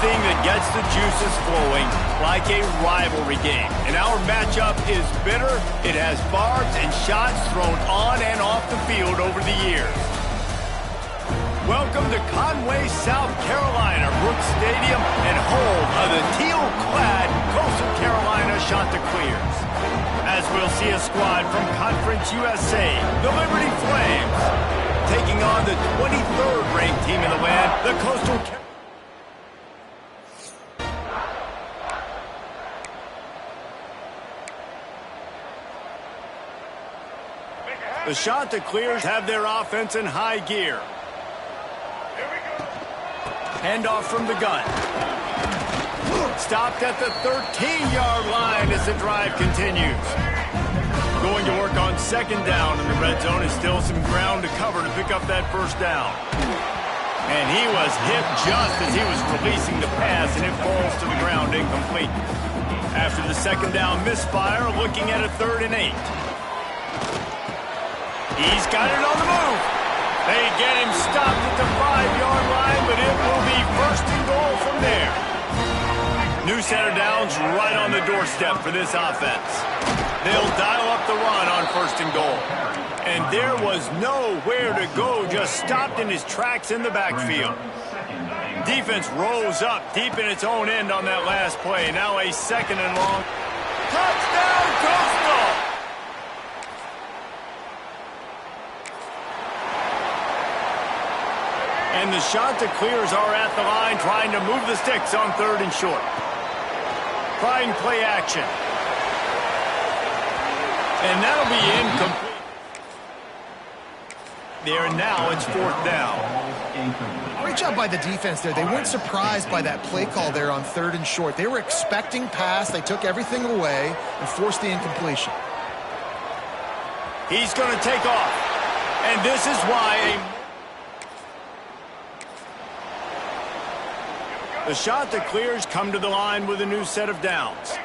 anything that gets the juices flowing, like a rivalry game. And our matchup is bitter. It has barbs and shots thrown on and off the field over the years. Welcome to Conway, South Carolina, Brooks Stadium, and home of the teal-clad Coastal Carolina Chanticleers. As we'll see a squad from Conference USA, the Liberty Flames, taking on the 23rd ranked team in the land, the Coastal Carolina. The Chanticleers have their offense in high gear. Handoff from the gun. Stopped at the 13-yard line as the drive continues. Going to work on second down in the red zone is still some ground to cover to pick up that first down. And he was hit just as he was releasing the pass, and it falls to the ground incomplete. After the second down misfire, looking at a 3rd and 8. He's got it on the move. They get him stopped at the 5-yard line, but it will be 1st and goal from there. New center downs right on the doorstep for this offense. They'll dial up the run on 1st and goal. And there was nowhere to go, just stopped in his tracks in the backfield. Defense rose up deep in its own end on that last play. Now a 2nd and long. Touchdown, Coastal! And the Chanticleers are at the line trying to move the sticks on 3rd and short. Trying play action. And that'll be incomplete. There, now it's 4th down. Great job by the defense there. They weren't surprised by that play call there on 3rd and short. They were expecting pass. They took everything away and forced the incompletion. He's going to take off. And this is why the Chanticleers come to the line with a new set of downs.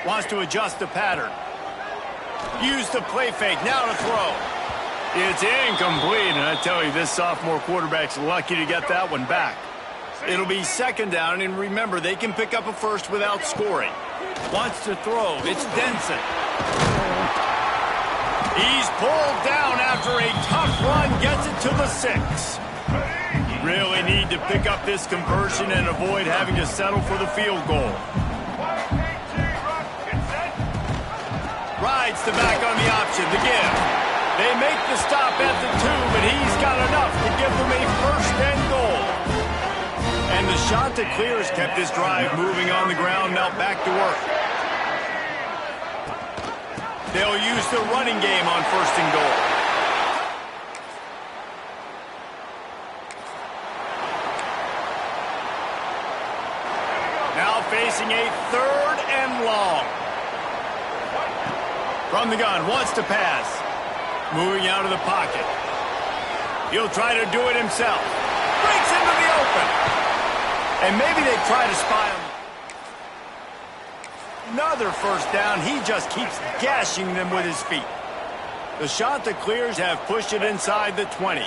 Wants to adjust the pattern. Use the play fake, now to throw. It's incomplete, and I tell you, this sophomore quarterback's lucky to get that one back. It'll be 2nd down, and remember, they can pick up a first without scoring. Wants to throw, it's Denson. He's pulled down after a tough run, gets it to the 6. Really need to pick up this conversion and avoid having to settle for the field goal. Rides the back on the option, the give. They make the stop at the 2, but he's got enough to give them a 1st and goal. And the Chanticleers kept this drive moving on the ground, now back to work. They'll use the running game on 1st and goal. Facing a 3rd and long. From the gun, wants to pass. Moving out of the pocket. He'll try to do it himself. Breaks into the open. And maybe they try to spy him. Another 1st down. He just keeps gashing them with his feet. The Chanticleers have pushed it inside the 20.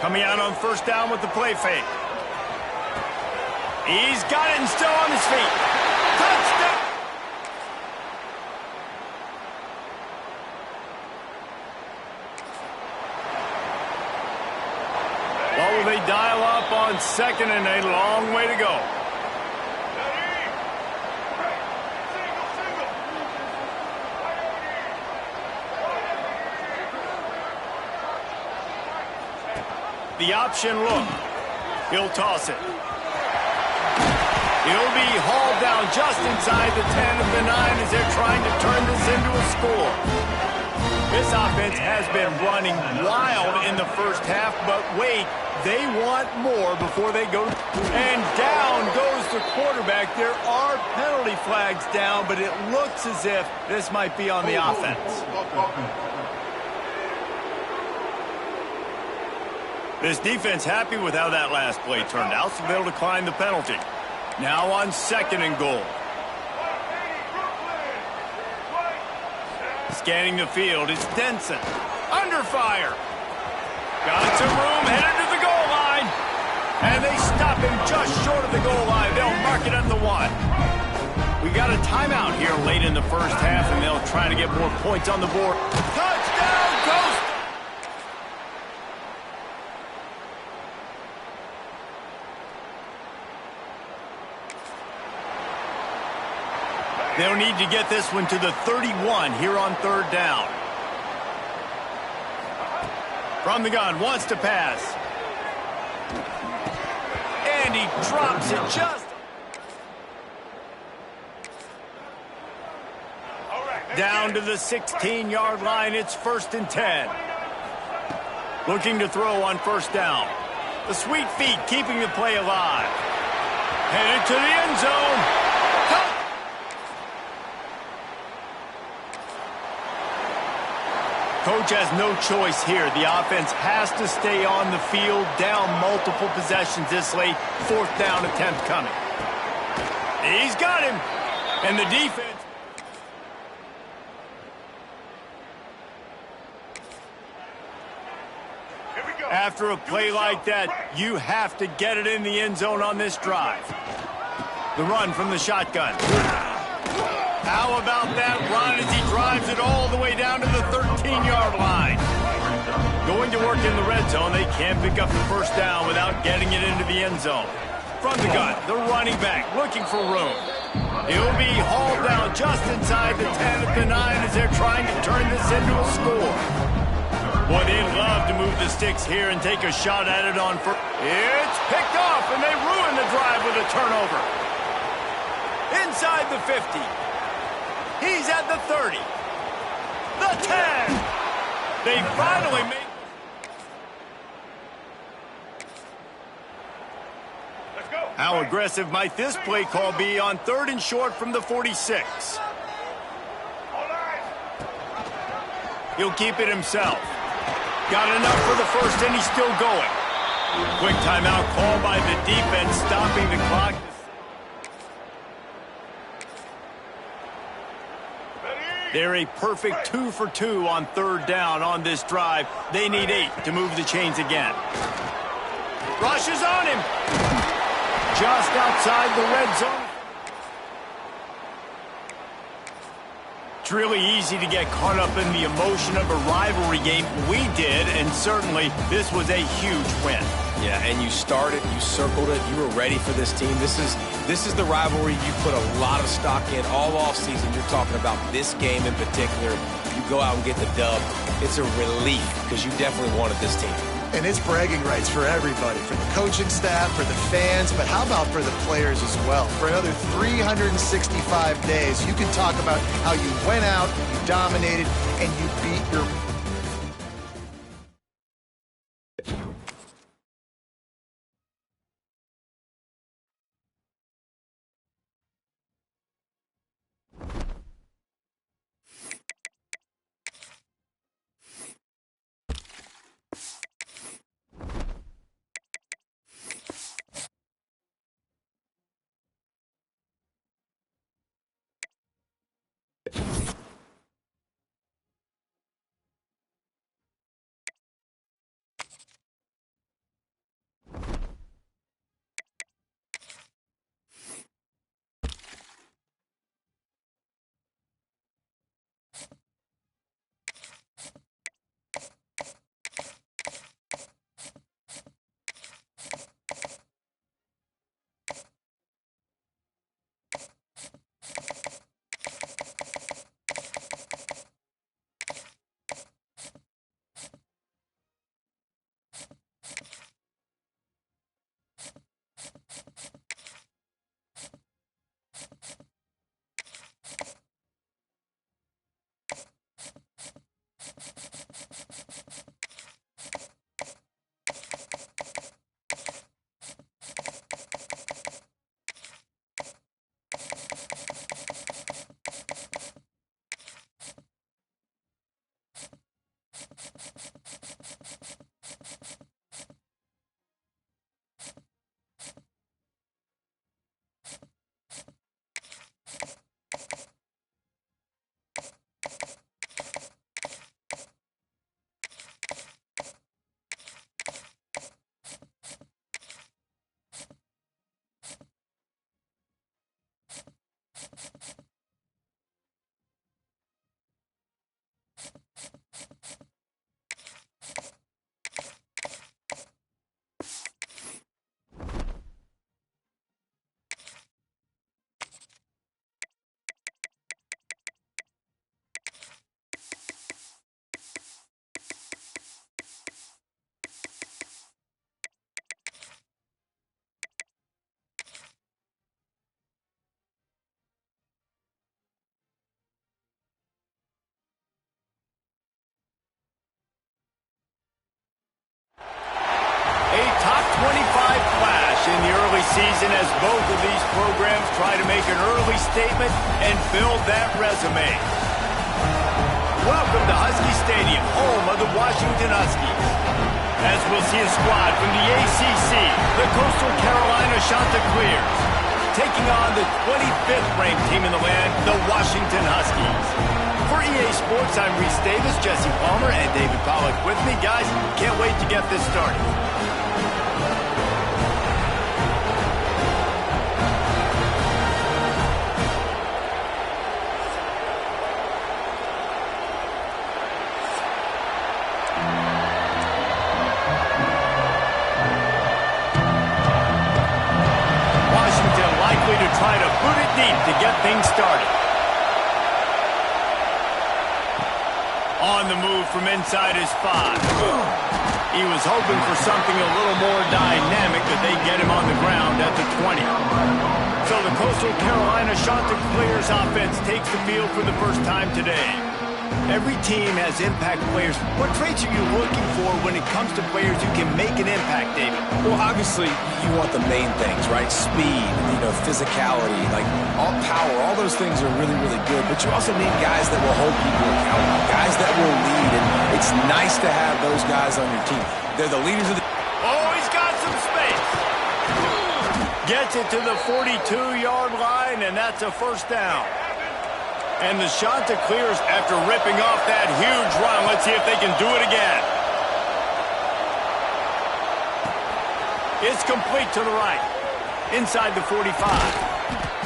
Coming out on 1st down with the play fake. He's got it and still on his feet. Touchdown! What will they dial up on 2nd and a long way to go? The option look. He'll toss it. He'll be hauled down just inside the 10 of the 9 as they're trying to turn this into a score. This offense has been running wild in the 1st half, but wait, they want more before they go. And down goes the quarterback. There are penalty flags down, but it looks as if this might be on the offense. This defense happy with how that last play turned out, so they'll decline the penalty. Now on 2nd and goal. Scanning the field, it's Denson. Under fire. Got some room, headed to the goal line. And they stop him just short of the goal line. They'll mark it at the 1. We got a timeout here late in the first half, and they'll try to get more points on the board. Touchdown, Coast! They'll need to get this one to the 31 here on 3rd down. From the gun, wants to pass. And he drops it just. Down to the 16-yard line. It's 1st and 10. Looking to throw on 1st down. The sweet feet keeping the play alive. Headed to the end zone. Coach has no choice here. The offense has to stay on the field, down multiple possessions this late. 4th down attempt coming. He's got him. And the defense. After a play like that, you have to get it in the end zone on this drive. The run from the shotgun. How about that run as he drives it all the way down to the 13-yard line? Going to work in the red zone, they can't pick up the 1st down without getting it into the end zone. From the gun, the running back looking for room. He'll be hauled down just inside the 10 at the 9 as they're trying to turn this into a score. Boy, they'd love to move the sticks here and take a shot at it on first. It's picked off, and they ruin the drive with a turnover. Inside the 50. He's at the 30. The 10. They finally make. Let's go. How aggressive might this play call be on 3rd and short from the 46? He'll keep it himself. Got enough for the 1st, and he's still going. Quick timeout call by the defense, stopping the clock. They're a perfect 2 for 2 on 3rd down on this drive. They need 8 to move the chains again. Rushes on him. Just outside the red zone. It's really easy to get caught up in the emotion of a rivalry game. We did, and certainly this was a huge win. Yeah, and you started, you circled it, you were ready for this team. This is the rivalry you put a lot of stock in all offseason. You're talking about this game in particular. You go out and get the dub. It's a relief because you definitely wanted this team. And it's bragging rights for everybody, for the coaching staff, for the fans, but how about for the players as well? For another 365 days, you can talk about how you went out, you dominated, and you beat your season as both of these programs try to make an early statement and build that resume. Welcome to Husky Stadium, home of the Washington Huskies. As we'll see a squad from the ACC, the Coastal Carolina Chanticleers, taking on the 25th ranked team in the land, the Washington Huskies. For EA Sports, I'm Reese Davis, Jesse Palmer, and David Pollack with me. Guys, can't wait to get this started. Washington likely to try to boot it deep to get things started. On the move from inside his 5. He was hoping for something a little more dynamic, but they get him on the ground at the 20. So the Coastal Carolina Chanticleers offense takes the field for the first time today. Every team has impact players. What traits are you looking for when it comes to players who can make an impact, David? Well, obviously, you want the main things, right? Speed, physicality, like all power, all those things are really, really good. But you also need guys that will hold people accountable, guys that will lead. And it's nice to have those guys on your team. They're the leaders of the... Oh, he's got some space. Gets it to the 42-yard line, and that's a first down. And the Chanticleers, after ripping off that huge run, let's see if they can do it again. It's complete to the right. Inside the 45.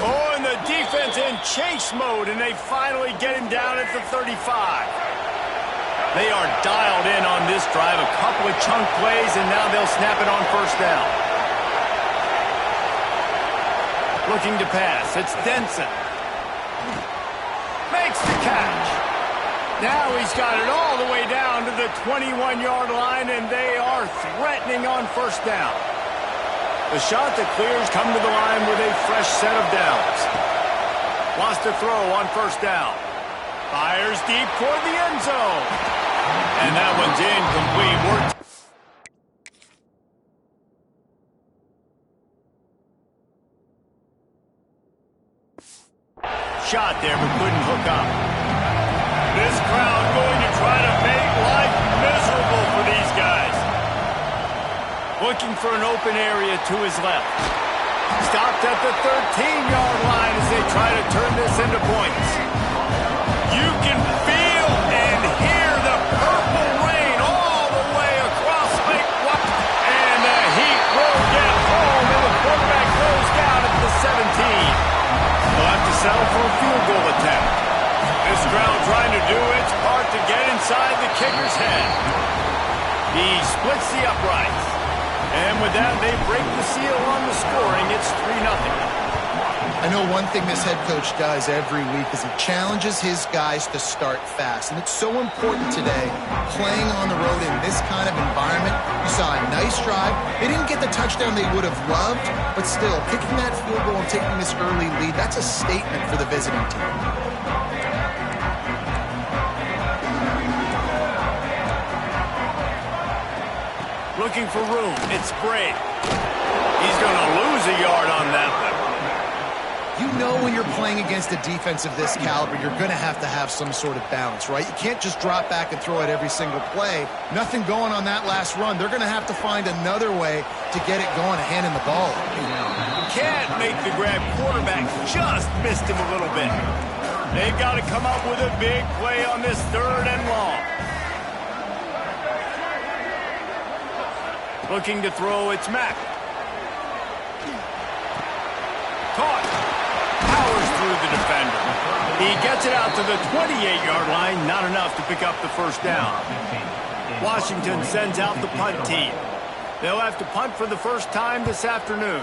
Oh, and the defense in chase mode, and they finally get him down at the 35. They are dialed in on this drive. A couple of chunk plays, and now they'll snap it on first down. Looking to pass. It's Denson. Makes the catch. Now he's got it all the way down to the 21-yard line, and they are threatening on first down. The Chanticleers come to the line with a fresh set of downs. Wants to throw on first down. Fires deep toward the end zone. And that one's incomplete. Shot there, but couldn't hook up. This crowd going to try to make life miserable for these guys. Looking for an open area to his left. Stopped at the 13-yard line as they try to turn this into points. You can feel and hear the purple rain all the way across Lake Washington. And the heat will get home, and the quarterback goes down at the 17. They'll have to settle for a field goal attempt. This crowd trying to do its part to get inside the kicker's head. He splits the uprights. And with that, they break the seal on the scoring. It's 3-0. I know one thing this head coach does every week is he challenges his guys to start fast. And it's so important today, playing on the road in this kind of environment. You saw a nice drive. They didn't get the touchdown they would have loved, but still, kicking that field goal and taking this early lead, that's a statement for the visiting team. Looking for room. It's Bray. He's going to lose a yard on that one. You know when you're playing against a defense of this caliber, you're going to have some sort of balance, right? You can't just drop back and throw it every single play. Nothing going on that last run. They're going to have to find another way to get it going, handing the ball. Can't make the grab. Quarterback just missed him a little bit. They've got to come up with a big play on this 3rd and long. Looking to throw, it's Mack. Caught. Powers through the defender. He gets it out to the 28-yard line. Not enough to pick up the first down. Washington sends out the punt team. They'll have to punt for the first time this afternoon.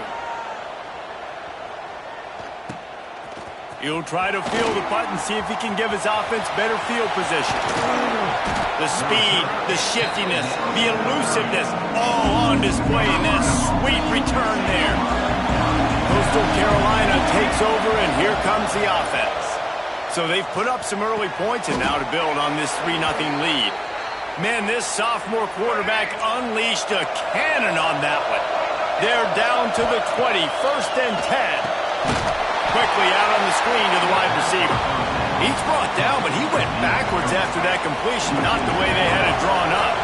He'll try to field the punt and see if he can give his offense better field position. The speed, the shiftiness, the elusiveness, all on display in this sweet return there. Coastal Carolina takes over, and here comes the offense. So they've put up some early points, and now to build on this 3-0 lead. Man, this sophomore quarterback unleashed a cannon on that one. They're down to the 20, 1st and 10. Quickly out on the screen to the wide receiver. He's brought down, but he went backwards after that completion, not the way they had it drawn up.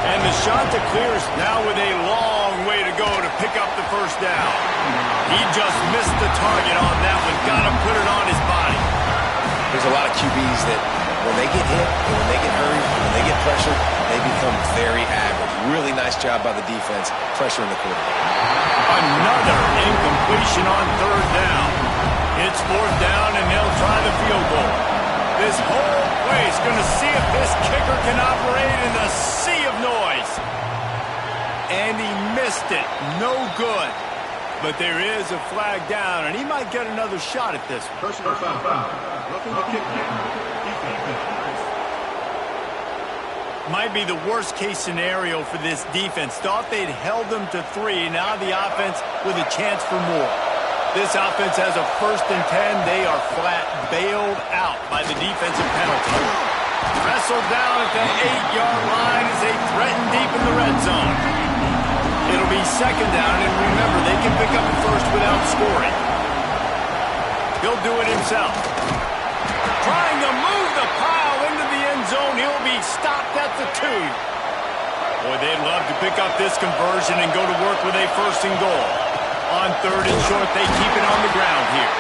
And the shot that clears now with a long way to go to pick up the 1st down. He just missed the target on that one. Got to put it on his body. There's a lot of QBs that when they get hit and when they get hurried, when they get pressured, they become very average. Really nice job by the defense, pressuring the quarterback. Another incompletion on 3rd down. It's 4th down, and they'll try the field goal. This whole place going to see if this kicker can operate in the sea of noise. And he missed it. No good. But there is a flag down, and he might get another shot at this one. Personal foul. Roughing the kicker. Might be the worst-case scenario for this defense. Thought they'd held them to 3. Now the offense with a chance for more. This offense has a 1st and 10. They are flat bailed out by the defensive penalty. Wrestled down at the 8-yard line as they threaten deep in the red zone. It'll be 2nd down, and remember, they can pick up the 1st without scoring. He'll do it himself. Trying to move the pile into the end zone. He'll be stopped at the 2. Boy, they'd love to pick up this conversion and go to work with a 1st and goal. On 3rd and short, they keep it on the ground here.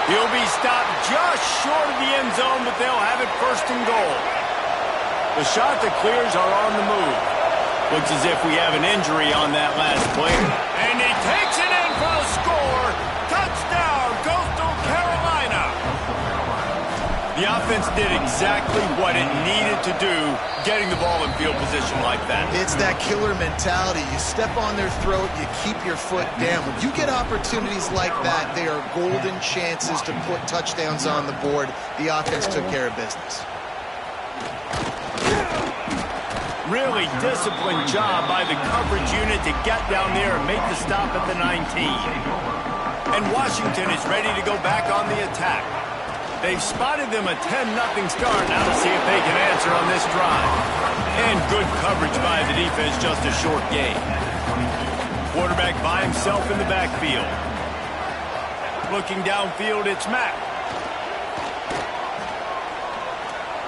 He'll be stopped just short of the end zone, but they'll have it 1st and goal. The shot that clears are on the move. Looks as if we have an injury on that last play. And he takes it in for the score. Touchdown, Coastal Carolina. The offense did exactly what it needed to do, getting the ball in field position like that. It's that killer mentality. You step on their throat, you keep your foot down. When you get opportunities like that, they are golden chances to put touchdowns on the board. The offense took care of business. Really disciplined job by the coverage unit to get down there and make the stop at the 19. And Washington is ready to go back on the attack. They've spotted them a 10-0 start. Now to see if they can answer on this drive. And good coverage by the defense, just a short gain. Quarterback by himself in the backfield. Looking downfield, it's Mack.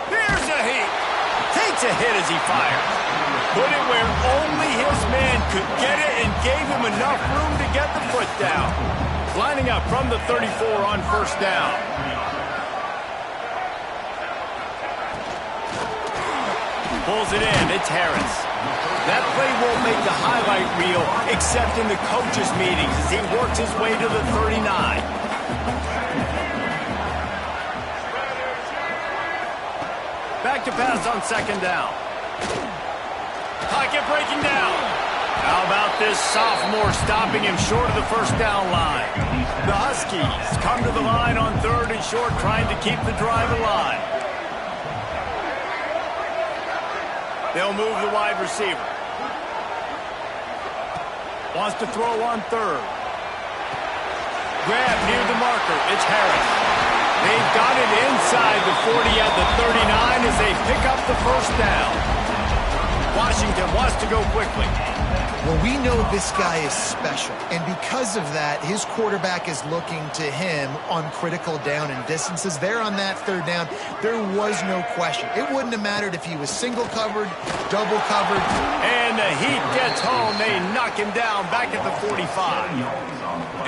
Here's a heat. Takes a hit as he fires. Put it where only his man could get it and gave him enough room to get the foot down. Lining up from the 34 on 1st down. Pulls it in. It's Harris. That play won't make the highlight reel except in the coaches' meetings as he works his way to the 39. Back to pass on 2nd down. Pocket breaking down. How about this sophomore stopping him short of the 1st down line? The Huskies come to the line on 3rd and short, trying to keep the drive alive. They'll move the wide receiver. Wants to throw on 3rd. Grab near the marker. It's Harris. They've got it inside the 40 at the 39 as they pick up the 1st down. Washington wants to go quickly. Well, we know this guy is special, and because of that, his quarterback is looking to him on critical down and distances. There on that 3rd down, there was no question. It wouldn't have mattered if he was single covered, double covered. And the heat gets home. They knock him down back at the 45.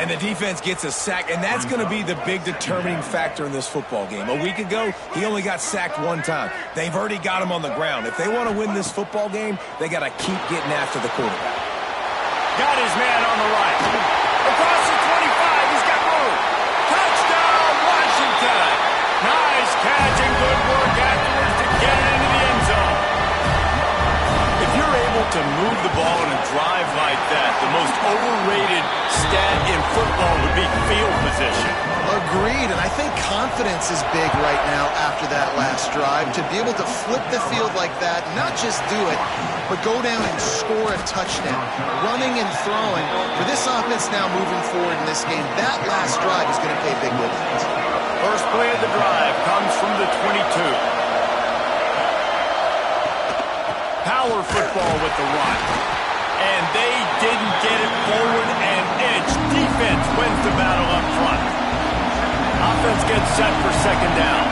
And the defense gets a sack, and that's going to be the big determining factor in this football game. A week ago, he only got sacked 1 time. They've already got him on the ground. If they want to win this football game, they got to keep getting after the quarterback. Got his man on the right. Across the 25, he's got room. Touchdown, Washington. Nice catch and good work afterwards to get it into the end zone. If you're able to move the ball in a drive like that, the most overrated stat in football would be field position. Agreed, and I think confidence is big right now after that last drive. To be able to flip the field like that, not just do it, but go down and score a touchdown. Running and throwing. For this offense now moving forward in this game, that last drive is going to pay big dividends. First play of the drive comes from the 22. Power football with the run. And they didn't get it forward an inch. Defense wins the battle up front. Offense gets set for second down.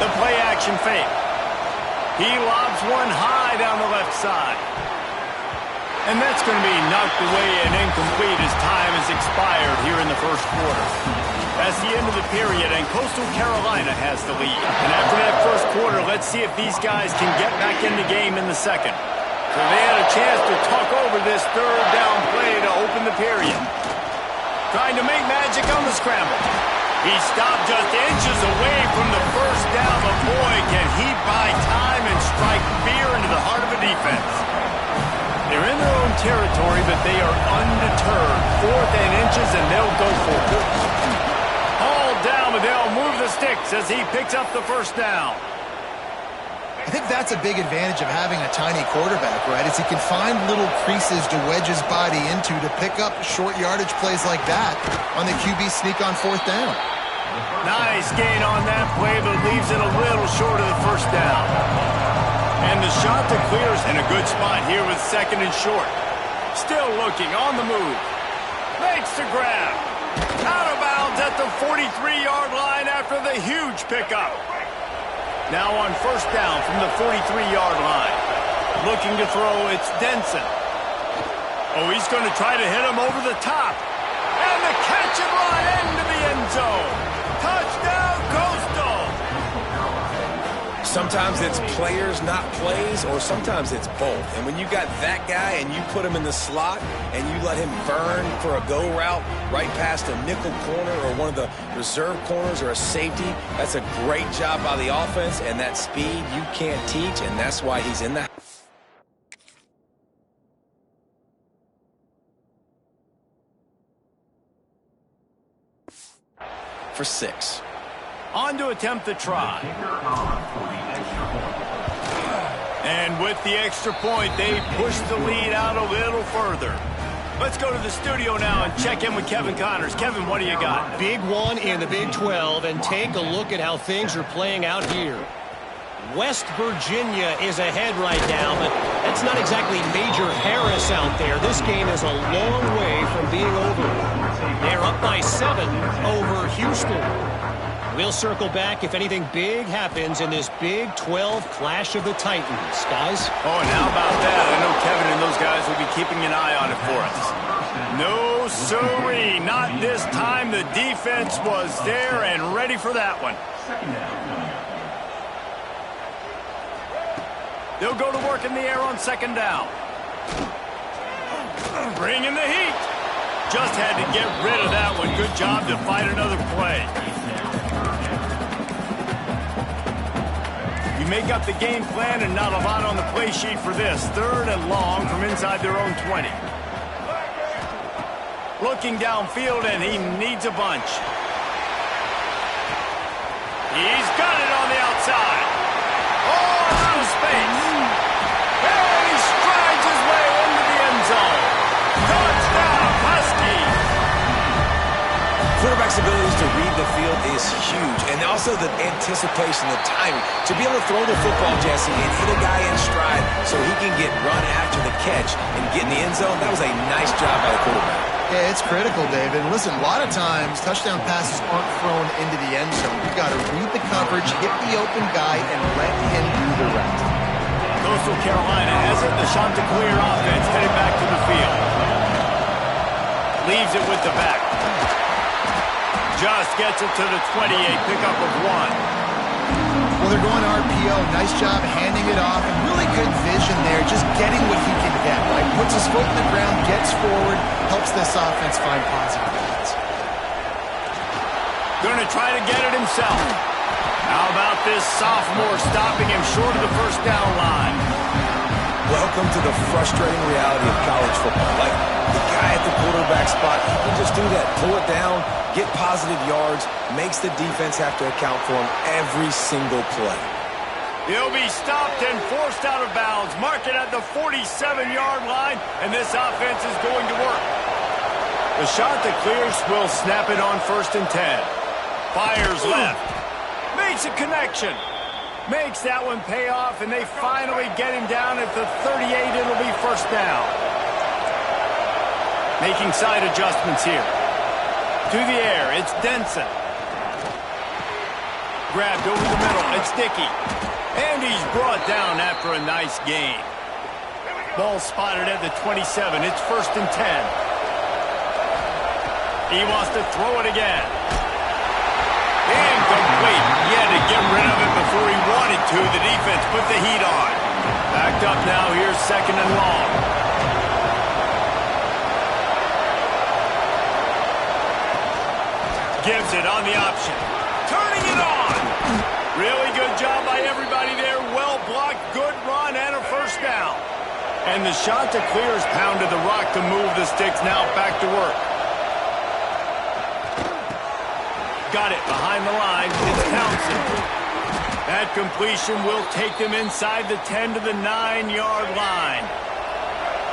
The play action fake. He lobs one high down the left side. And that's going to be knocked away and incomplete as time has expired here in the first quarter. That's the end of the period, and Coastal Carolina has the lead. And after that first quarter, let's see if these guys can get back in the game in the second. So they had a chance to talk over this third down play to open the period. Trying to make magic on the scramble. He stopped just inches away from the first down, but boy, can he buy time and strike fear into the heart of a defense. They're in their own territory, but they are undeterred. 4th and inches, and they'll go for it. Hauled down, but they'll move the sticks as he picks up the first down. I think that's a big advantage of having a tiny quarterback, right? Is he can find little creases to wedge his body into to pick up short yardage plays like that on the QB sneak on 4th down. Nice gain on that play, but leaves it a little short of the first down. And the shot to clear's in a good spot here with second and short. Still looking on the move. Makes the grab. Out of bounds at the 43-yard line after the huge pickup. Now on first down from the 43-yard line. Looking to throw, it's Denson. Oh, he's going to try to hit him over the top. And the catch and run into the end zone. Touchdown, Coastal! Sometimes it's players, not plays, or sometimes it's both. And when you got that guy and you put him in the slot and you let him burn for a go route right past a nickel corner or one of the reserve corners or a safety, that's a great job by the offense, and that speed you can't teach, and that's why he's in the for 6. On to attempt the try. And with the extra point, they push the lead out a little further. Let's go to the studio now and check in with Kevin Connors. Kevin, what do you got? Big one in the Big 12, and take a look at how things are playing out here. West Virginia is ahead right now, but that's not exactly Major Harris out there. This game is a long way from being over. They're up by 7 over Houston. We'll circle back if anything big happens in this Big 12 clash of the Titans. Guys? Oh, and how about that? I know Kevin and those guys will be keeping an eye on it for us. No, sirree. Not this time. The defense was there and ready for that one. They'll go to work in the air on second down. Bringing the heat. Just had to get rid of that one. Good job to fight another play. You make up the game plan and not a lot on the play sheet for this. 3rd and long from inside their own 20. Looking downfield, and he needs a bunch. He's got it on the outside. Oh, out of space. And he strides his way into the end zone. Touchdown, Huskies. Quarterback's abilities to read the field is huge, and also the anticipation, the timing. To be able to throw the football, Jesse, and hit a guy in stride so he can get run after the catch and get in the end zone, that was a nice job by the quarterback. Yeah, it's critical, David. Listen, a lot of times touchdown passes aren't thrown into the end zone. You've got to read the coverage, hit the open guy, and let him do the rest. Coastal Carolina has it. The shot to clear offense headed back to the field. Leaves it with the back. Just gets it to the 28, pickup of 1. Well, they're going RPO. Nice job handing it off. And really good vision there, just getting what he can get, right? Puts his foot in the ground, gets forward, helps this offense find positive points. Going to try to get it himself. How about this sophomore stopping him short of the first down line? Welcome to the frustrating reality of college football. Like, the guy at the quarterback spot, he can just do that. Pull it down, get positive yards, makes the defense have to account for him every single play. He'll be stopped and forced out of bounds. Mark it at the 47-yard line, and this offense is going to work. The shot that clears will snap it on 1st and 10. Fires left. Makes a connection. Makes that one pay off, and they finally get him down at the 38. It'll be first down. Making side adjustments here. To the air, it's Denson. Grabbed over the middle, it's Dickey. And he's brought down after a nice gain. Ball spotted at the 27. It's 1st and 10. He wants to throw it again. Incomplete. He had to get rid of it before he wanted to. The defense put the heat on. Backed up now. Here's 2nd and long. Gives it on the option. Turning it on. Really good job by everybody there. Well blocked. Good run and a 1st down. And the shot to clear has pounded the rock to move the sticks. Now back to work. Got it behind the line. It's Townsend. That completion will take them inside the 10 to the 9-yard line.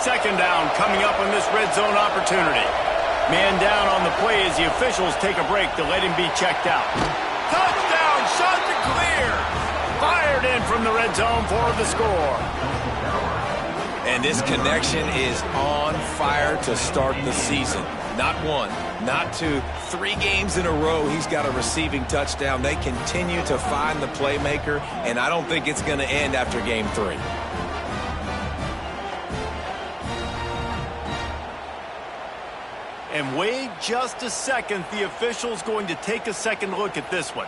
2nd down coming up on this red zone opportunity. Man down on the play as the officials take a break to let him be checked out. Touchdown! Shot to clear! Fired in from the red zone for the score. And this connection is on fire to start the season. Not 1, not 2, 3 games in a row he's got a receiving touchdown. They continue to find the playmaker, and I don't think it's going to end after game 3. And wait just a second. The official's going to take a second look at this one.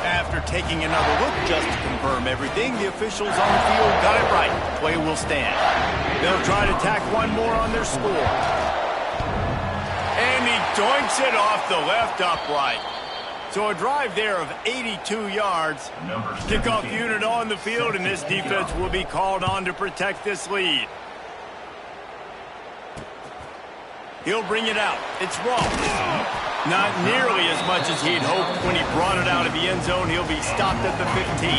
After taking another look just to confirm everything, the officials on the field got it right. The play will stand. They'll try to tack one more on their score. And he doinks it off the left upright. So a drive there of 82 yards. Kickoff unit on the field, and this defense will be called on to protect this lead. He'll bring it out. It's Ross. Not nearly as much as he'd hoped when he brought it out of the end zone. He'll be stopped at the 15.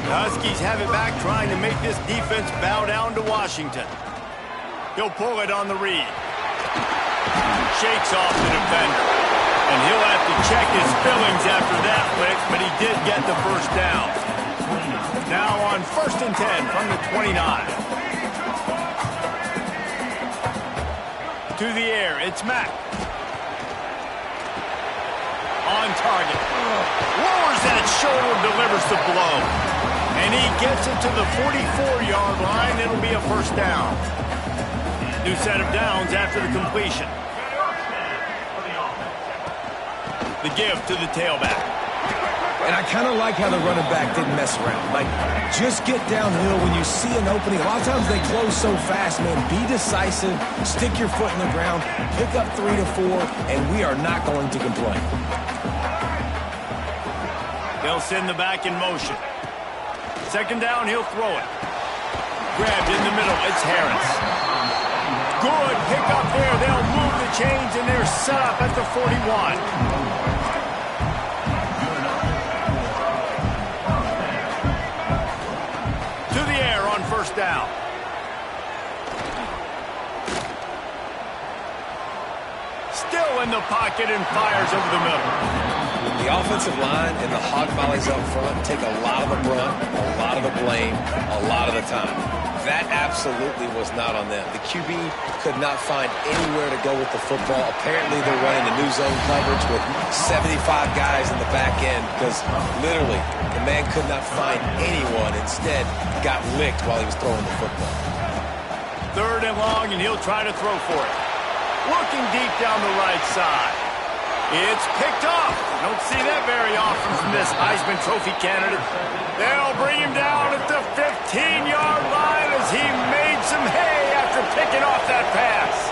The Huskies have it back, trying to make this defense bow down to Washington. He'll pull it on the read. Shakes off the defender. And he'll have to check his fillings after that lick, but he did get the 1st down. Now on 1st and 10 from the 29. To the air, it's Mack. On target. Lowers that shoulder, delivers the blow. And he gets it to the 44-yard line. It'll be a 1st down. New set of downs after the completion. The give to the tailback. And I kind of like how the running back didn't mess around. Like, just get downhill when you see an opening. A lot of times they close so fast, man. Be decisive, stick your foot in the ground, pick up 3 to 4, and we are not going to complain. They'll send the back in motion. 2nd down, he'll throw it. Grabbed in the middle, it's Harris. Good pick up there. They'll move the chains, and they're set up at the 41. On 1st down. Still in the pocket and fires over the middle. The offensive line and the hog volleys up front take a lot of the brunt, a lot of the blame, a lot of the time. That absolutely was not on them. The QB could not find anywhere to go with the football. Apparently they're running the new zone coverage with 75 guys in the back end because literally the man could not find anyone. Instead, got licked while he was throwing the football. 3rd and long, and he'll try to throw for it. Looking deep down the right side. It's picked off. Don't see that very often from this Heisman Trophy candidate. They'll bring him down at the 15-yard line as he made some hay after picking off that pass.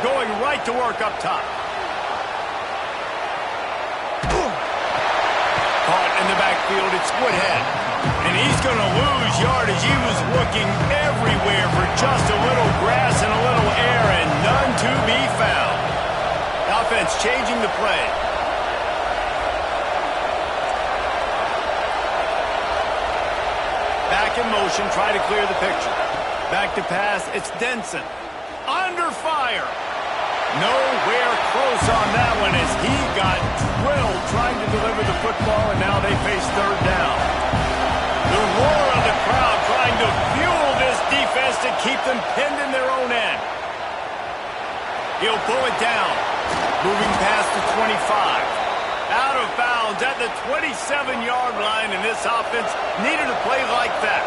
Going right to work up top. Caught in the backfield, it's Woodhead. And he's going to lose yardage. He was looking everywhere for just a little grass and a little air, and none to be found. Offense changing the play. Back in motion, try to clear the picture. Back to pass, it's Denson. Under fire. Nowhere close on that one as he got drilled trying to deliver the football, and now they face 3rd down. The roar of the crowd trying to keep them pinned in their own end. He'll pull it down. Moving past the 25. Out of bounds at the 27-yard line, and this offense needed a play like that.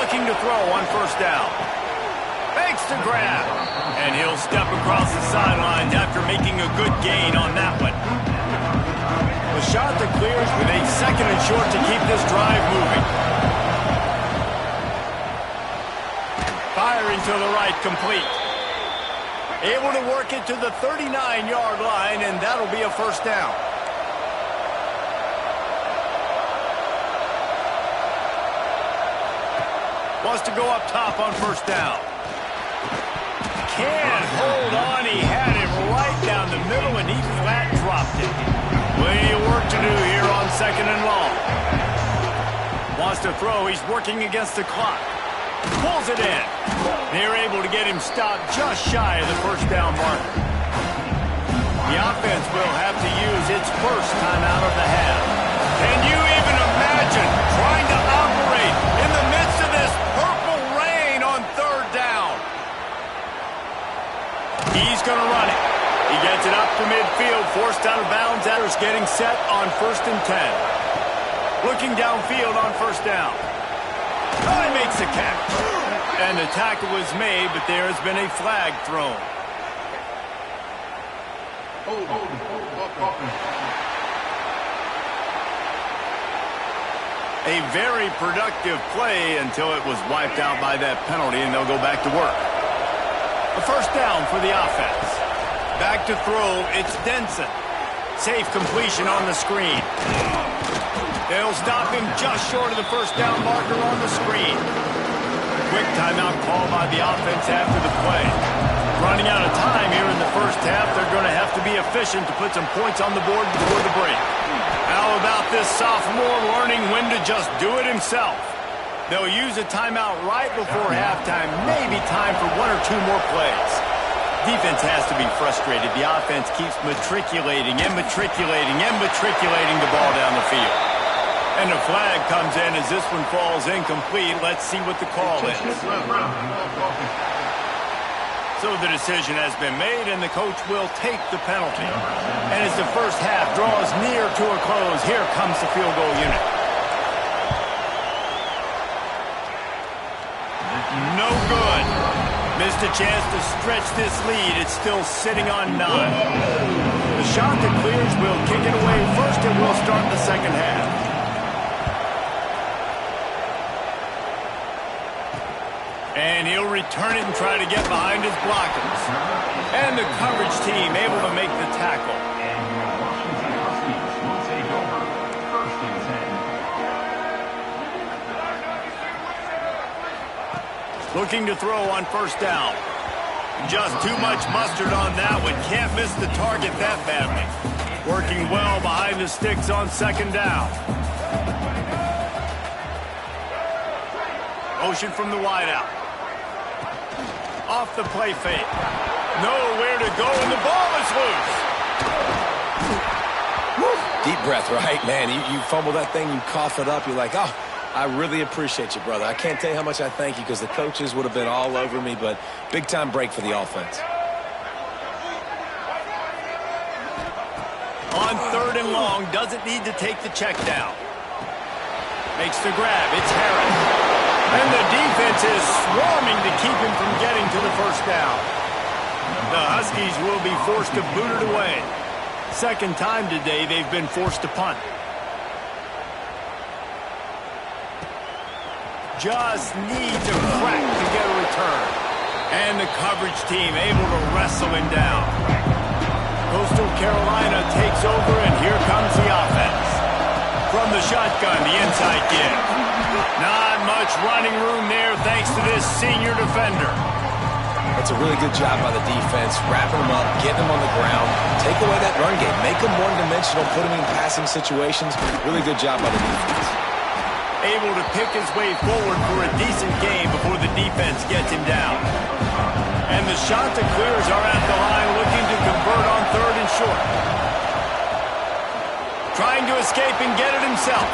Looking to throw on first down. Fakes to grab. And he'll step across the sidelines after making a good gain on that one. The shot that clears with a second and short to keep this drive moving. Firing to the right, complete. Able to work it to the 39-yard line, and that'll be a first down. Wants to go up top on first down. Can't hold on. He had it right down the middle, and he flat dropped it. Plenty of work to do here on second and long. Wants to throw. He's working against the clock. Pulls it in. They're able to get him stopped just shy of the first down marker. The offense will have to use its first timeout of the half. Can you even imagine trying to operate in the midst of this purple rain on third down? He's going to run it. He gets it up to midfield, forced out of bounds. Adder's getting set on 1st and 10. Looking downfield on first down. Oh, he makes the catch. And the tackle was made, but there has been a flag thrown. A very productive play until it was wiped out by that penalty, and they'll go back to work. A first down for the offense. Back to throw, it's Denson. Safe completion on the screen. They'll stop him just short of the first down marker on the screen. Quick timeout call by the offense after the play. Running out of time here in the first half, they're going to have to be efficient to put some points on the board before the break. How about this sophomore learning when to just do it himself? They'll use a timeout right before halftime, maybe time for 1 or 2 more plays. Defense has to be frustrated. The offense keeps matriculating and matriculating and matriculating the ball down the field. And the flag comes in as this one falls incomplete. Let's see what the call is. So the decision has been made, and the coach will take the penalty. And as the first half draws near to a close, here comes the field goal unit. No good. Missed a chance to stretch this lead. It's still sitting on 9. The shot that clears will kick it away first, and we'll start the second half. And he'll return it and try to get behind his blockers. And the coverage team able to make the tackle. Looking to throw on first down. Just too much mustard on that one. Can't miss the target that badly. Working well behind the sticks on second down. Motion from the wideout. Off the play fake. Nowhere to go, and the ball is loose. Deep breath, right? Man, you fumble that thing, you cough it up, you're like, oh, I really appreciate you, brother. I can't tell you how much I thank you because the coaches would have been all over me, but big-time break for the offense. On third and long, doesn't need to take the check down. Makes the grab. It's Harris. And the defense is swarming to keep him from getting to the first down. The Huskies will be forced to boot it away. Second time today they've been forced to punt. Just needs a crack to get a return. And the coverage team able to wrestle him down. Coastal Carolina takes over, and here comes the offense. From the shotgun, the inside give. Not much running room there thanks to this senior defender. That's a really good job by the defense, wrapping them up, getting them on the ground, take away that run game, make them one-dimensional, put them in passing situations. Really good job by the defense. Able to pick his way forward for a decent game before the defense gets him down. And the shot to clears are at the line, looking to convert on third and short. Trying to escape and get it himself.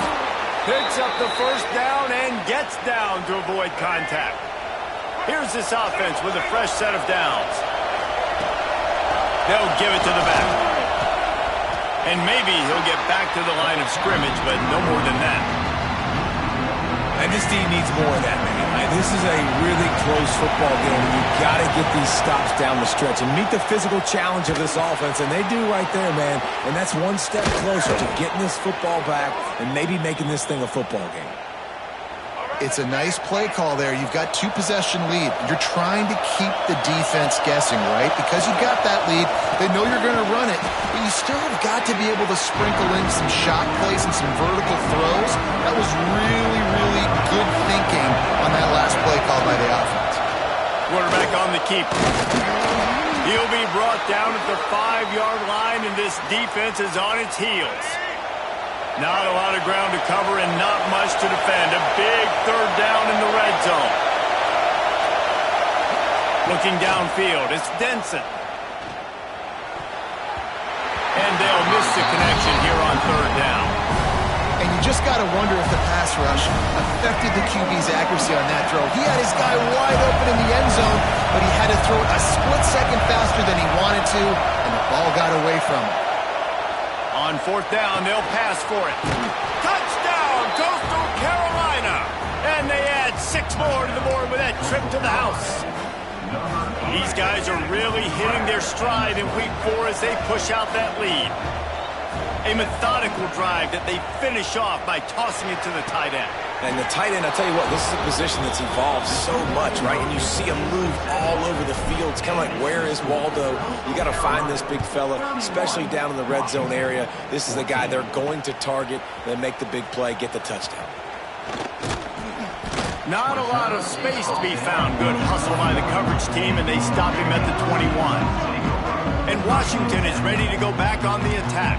Picks up the first down and gets down to avoid contact. Here's this offense with a fresh set of downs. They'll give it to the back. And maybe he'll get back to the line of scrimmage, but no more than that. And this team needs more of that, man. This is a really close football game, and you've got to get these stops down the stretch and meet the physical challenge of this offense, and they do right there, man. And that's one step closer to getting this football back and maybe making this thing a football game. It's a nice play call there. You've got 2-possession lead. You're trying to keep the defense guessing, right? Because you've got that lead, they know you're going to run it, but you still have got to be able to sprinkle in some shot plays and some vertical throws. That was really, really good thinking on that last play call by the offense. Quarterback on the keep. He'll be brought down at the 5-yard line, and this defense is on its heels. Not a lot of ground to cover and not much to defend. A big third down in the red zone. Looking downfield, it's Denson. And they'll miss the connection here on third down. And you just got to wonder if the pass rush affected the QB's accuracy on that throw. He had his guy wide open in the end zone, but he had to throw it a split second faster than he wanted to, and the ball got away from him. On fourth down, they'll pass for it. Touchdown, Coastal Carolina! And they add 6 more to the board with that trip to the house. These guys are really hitting their stride in week 4 as they push out that lead. A methodical drive that they finish off by tossing it to the tight end. And the tight end, I'll tell you what, this is a position that's evolved so much, right? And you see him move all over the field. It's kind of like, where is Waldo? You got to find this big fella, especially down in the red zone area. This is the guy they're going to target, then make the big play, get the touchdown. Not a lot of space to be found. Good hustle by the coverage team, and they stop him at the 21. And Washington is ready to go back on the attack.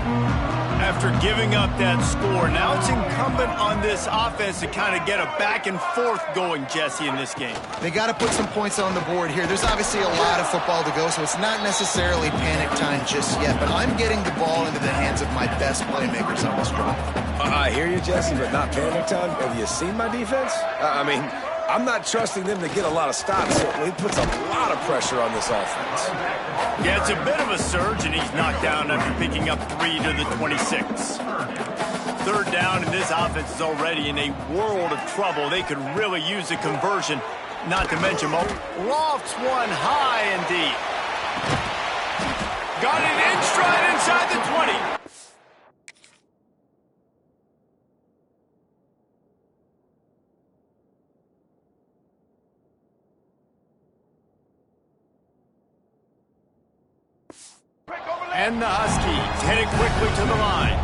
After giving up that score, now it's incumbent on this offense to kind of get a back and forth going, Jesse, in this game. They got to put some points on the board here. There's obviously a lot of football to go, so it's not necessarily panic time just yet, but I'm getting the ball into the hands of my best playmakers on this drive. I hear you, Jesse, but not panic time. Have you seen my defense? I mean, I'm not trusting them to get a lot of stops, so it puts a lot of pressure on this offense. Yeah, it's a bit of a surge, and he's knocked down after picking up 3 to the 26. Third down, and this offense is already in a world of trouble. They could really use a conversion, not to mention lofts one high and deep. Got it in stride inside the 20. And the Huskies headed quickly to the line.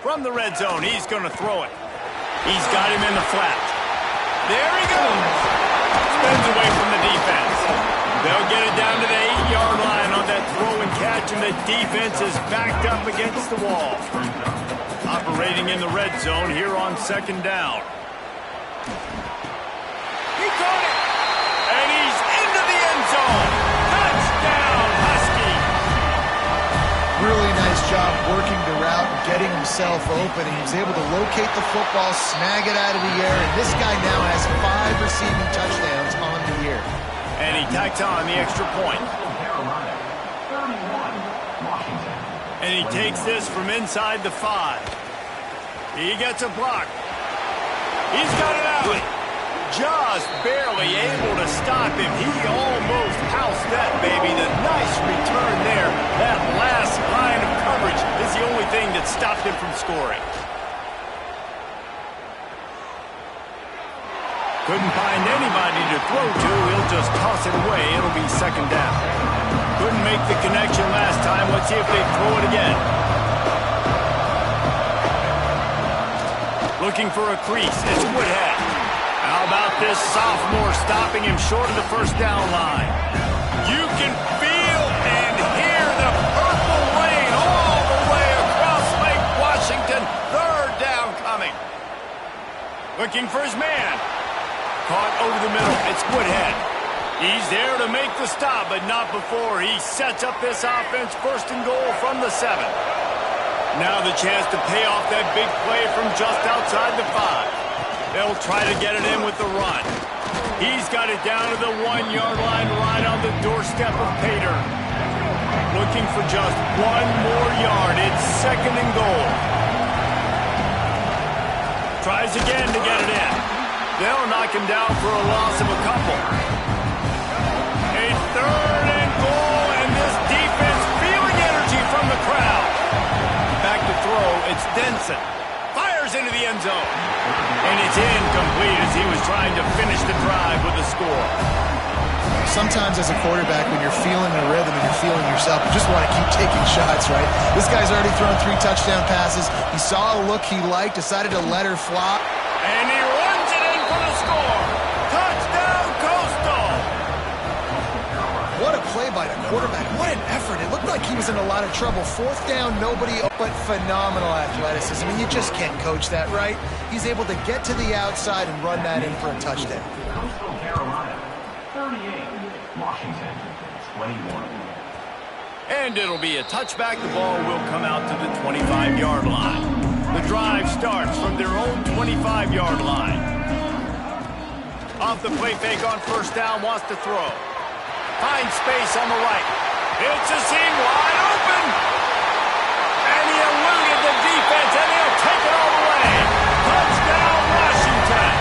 From the red zone, he's going to throw it. He's got him in the flat. There he goes. Spins away from the defense. They'll get it down to the 8-yard line on that throw and catch, and the defense is backed up against the wall. Operating in the red zone here on second down. He caught it! And he's into the end zone! Touchdown, Husky! Really nice job working the route and getting himself open, and he was able to locate the football, snag it out of the air, and this guy now has 5 receiving touchdowns on the year. And he tacks on the extra point. And he takes this from inside the 5. He gets a block. He's got it out. Just barely able to stop him. He almost housed that baby. The nice return there. That last line of coverage is the only thing that stopped him from scoring. Couldn't find anybody to throw to. He'll just toss it away. It'll be second down. Couldn't make the connection last time. Let's see if they throw it again. Looking for a crease. It's Woodhead. How about this sophomore stopping him short of the first down line? You can feel and hear the purple rain all the way across Lake Washington. Third down coming. Looking for his man. Caught over the middle. It's Woodhead. He's there to make the stop, but not before he sets up this offense. First and goal from the 7. Now the chance to pay off that big play from just outside the 5. They'll try to get it in with the run. He's got it down to the 1-yard line right on the doorstep of Pater. Looking for just one more yard. It's second and goal. Tries again to get it in. They'll knock him down for a loss of a couple. A third and goal, and this defense feeling energy from the crowd. Back to throw, it's Denson. Fires into the end zone. And it's incomplete as he was trying to finish the drive with a score. Sometimes as a quarterback, when you're feeling the rhythm and you're feeling yourself, you just want to keep taking shots, right? This guy's already thrown 3 touchdown passes. He saw a look he liked, decided to let her fly. And he runs it in for the score. Touchdown, Coastal. What a play by the quarterback. What an effort. It looked like he was in a lot of trouble. 4th down, nobody, but phenomenal athleticism. I mean, you just can't coach that, right? He's able to get to the outside and run that in for a touchdown. Coastal Carolina, 38. Washington, 21. And it'll be a touchback. The ball will come out to the 25-yard line. The drive starts from their own 25-yard line. Off the play fake on first down, wants to throw. Finds space on the right. It's a seam wide open. And he eluded the defense, and he'll take it all the way. Touchdown, Washington.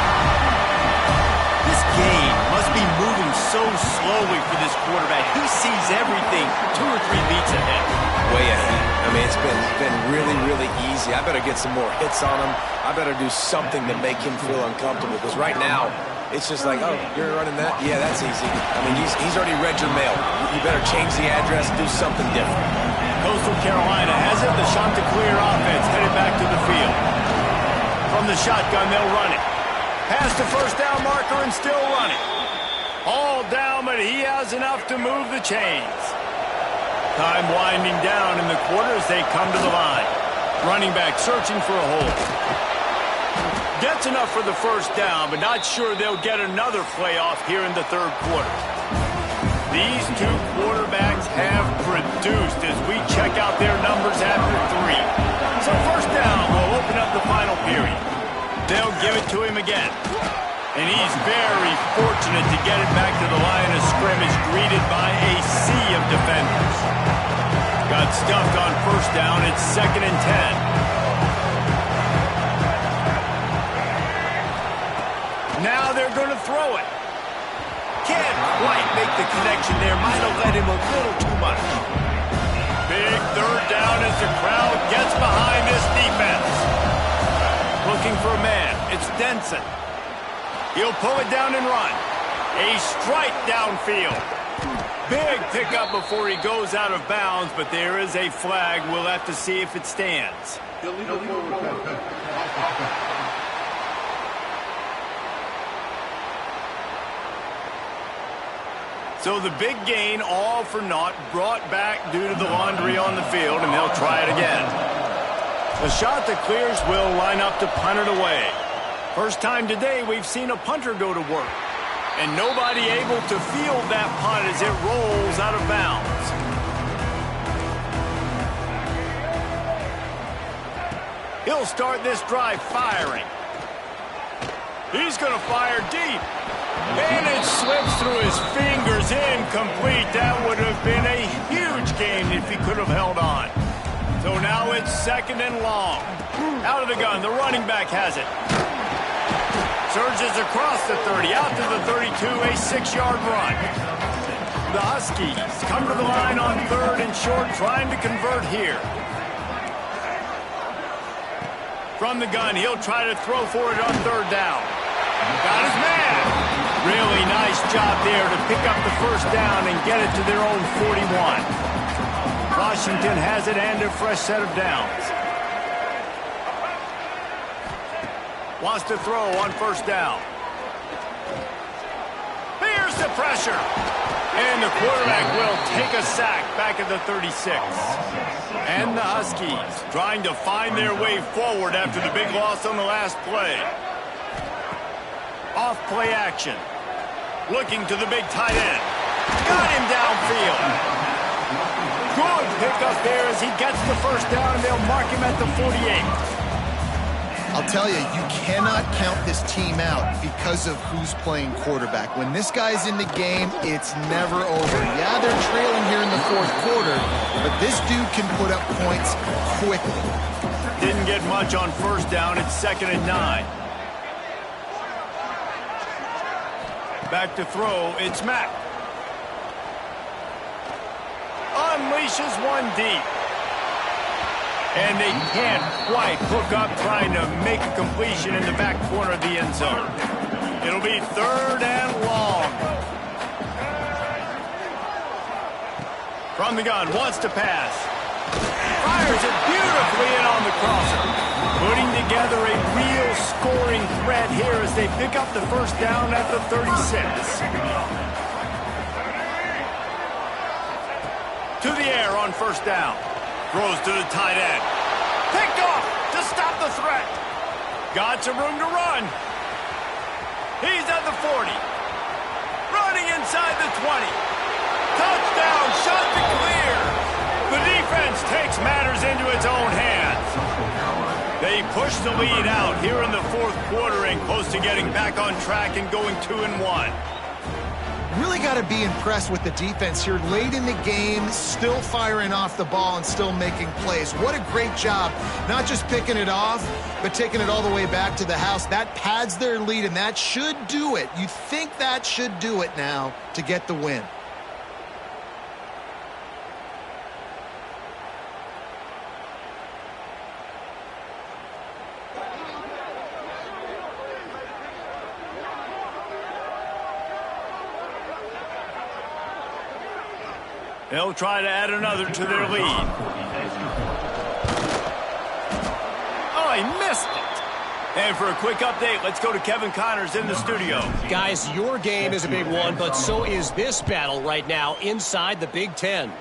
This game must be moving so slowly for this quarterback. He sees everything 2 or 3 beats ahead. Way ahead. I mean, it's been really, really easy. I better get some more hits on him. I better do something to make him feel uncomfortable, because right now, it's just like, oh, you're running that? Yeah, that's easy. I mean, he's already read your mail. You better change the address, do something different. Coastal Carolina has it. The Chanticleer offense headed back to the field. From the shotgun, they'll run it. Past the first down marker and still running. All down, but he has enough to move the chains. Time winding down in the quarter as they come to the line. Running back searching for a hole. Gets enough for the first down, but not sure they'll get another play off here in the 3rd quarter. These 2 quarterbacks have produced as we check out their numbers after 3. So first down will open up the final period. They'll give it to him again. And he's very fortunate to get it back to the line of scrimmage, greeted by a sea of defenders. Got stuffed on first down. It's 2nd and 10. Now they're going to throw it. Can't quite make the connection there. Might have led him a little too much. Big 3rd down as the crowd gets behind this defense. Looking for a man. It's Denson. He'll pull it down and run. A strike downfield. Big pickup before he goes out of bounds, but there is a flag. We'll have to see if it stands. So the big gain, all for naught, brought back due to the laundry on the field, and they'll try it again. The Chanticleers will line up to punt it away. First time today we've seen a punter go to work, and nobody able to field that punt as it rolls out of bounds. He'll start this drive firing. He's going to fire deep. And it slips through his fingers, incomplete. That would have been a huge gain if he could have held on. So now it's 2nd and long. Out of the gun, the running back has it. Surges across the 30, out to the 32, a 6-yard run. The Huskies come to the line on 3rd and short, trying to convert here. From the gun, he'll try to throw for it on 3rd down. Got his man. Really nice job there to pick up the first down and get it to their own 41. Washington has it and a fresh set of downs. Wants to throw on first down. Here's the pressure. And the quarterback will take a sack back at the 36. And the Huskies trying to find their way forward after the big loss on the last play. Off play action. Looking to the big tight end. Got him downfield. Good pickup there as he gets the first down, and they'll mark him at the 48. I'll tell you, you cannot count this team out because of who's playing quarterback. When this guy's in the game, it's never over. Yeah, they're trailing here in the fourth quarter, but this dude can put up points quickly. Didn't get much on first down. It's 2nd and 9. Back to throw. It's Mack. Unleashes one deep. And they can't quite hook up trying to make a completion in the back corner of the end zone. It'll be 3rd and long. From the gun, wants to pass. Fires it beautifully in on the crosser. Putting together a real scoring threat here as they pick up the first down at the 36. To the air on first down. Throws to the tight end. Picked off to stop the threat. Got some room to run. He's at the 40. Running inside the 20. Touchdown, shot to clear. The defense takes matters into its own hands. They push the lead out here in the fourth quarter and close to getting back on track and going 2-1. Really got to be impressed with the defense here late in the game, still firing off the ball and still making plays. What a great job, not just picking it off, but taking it all the way back to the house. That pads their lead, and that should do it. You think that should do it now to get the win. They'll try to add another to their lead. Oh, he missed it. And for a quick update, let's go to Kevin Connors in the studio. Guys, your game is a big one, but so is this battle right now inside the Big Ten.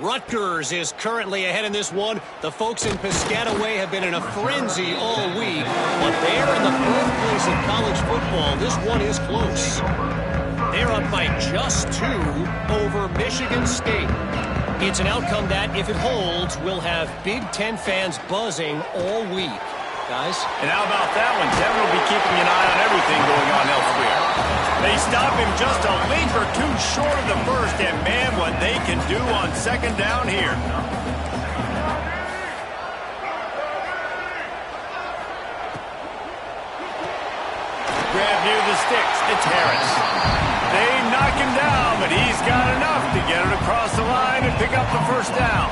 Rutgers is currently ahead in this one. The folks in Piscataway have been in a frenzy all week, but they're in the birthplace of college football. This one is close. They're up by just 2 over Michigan State. It's an outcome that, if it holds, will have Big Ten fans buzzing all week. Guys? And how about that one? Kevin will be keeping an eye on everything going on elsewhere. They stop him just a link or two short of the first, and man, what they can do on 2nd down here. Grab near the sticks. It's Harris. They knock him down, but he's got enough to get it across the line and pick up the first down.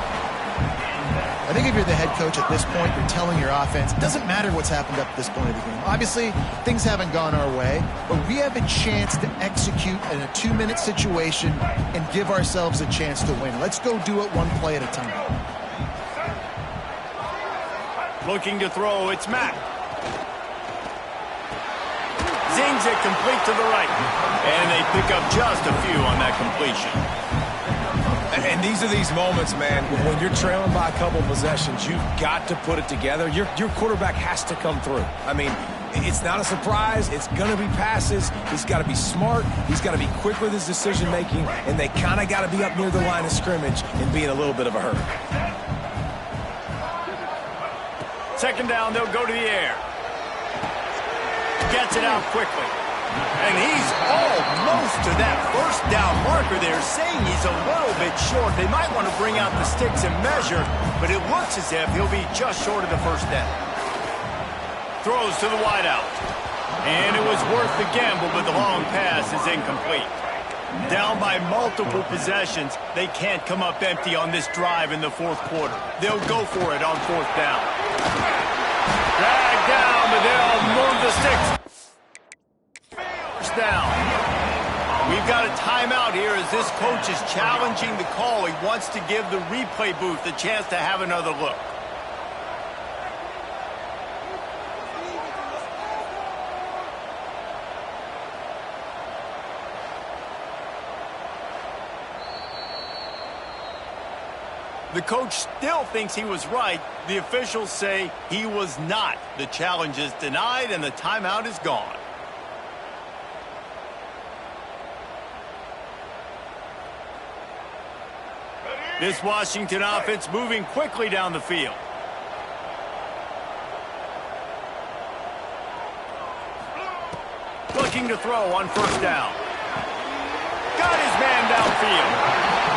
I think if you're the head coach at this point, you're telling your offense, it doesn't matter what's happened up to this point of the game. Obviously, things haven't gone our way, but we have a chance to execute in a 2-minute situation and give ourselves a chance to win. Let's go do it one play at a time. Looking to throw, it's Mack. Zings it complete to the right. And they pick up just a few on that completion. And these are these moments, man, when you're trailing by a couple possessions, you've got to put it together. Your quarterback has to come through. I mean, it's not a surprise. It's going to be passes. He's got to be smart. He's got to be quick with his decision-making, and they kind of got to be up near the line of scrimmage and be in a little bit of a hurry. 2nd down, they'll go to the air. Gets it out quickly. And he's almost to that first down marker there, saying he's a little bit short. They might want to bring out the sticks and measure, but it looks as if he'll be just short of the first down. Throws to the wideout. And it was worth the gamble, but the long pass is incomplete. Down by multiple possessions, they can't come up empty on this drive in the fourth quarter. They'll go for it on 4th down. Drag down, but they'll move the sticks. First down. We've got a timeout here as this coach is challenging the call. He wants to give the replay booth a chance to have another look. The coach still thinks he was right. The officials say he was not. The challenge is denied and the timeout is gone. This Washington offense moving quickly down the field. Looking to throw on first down. Got his man downfield.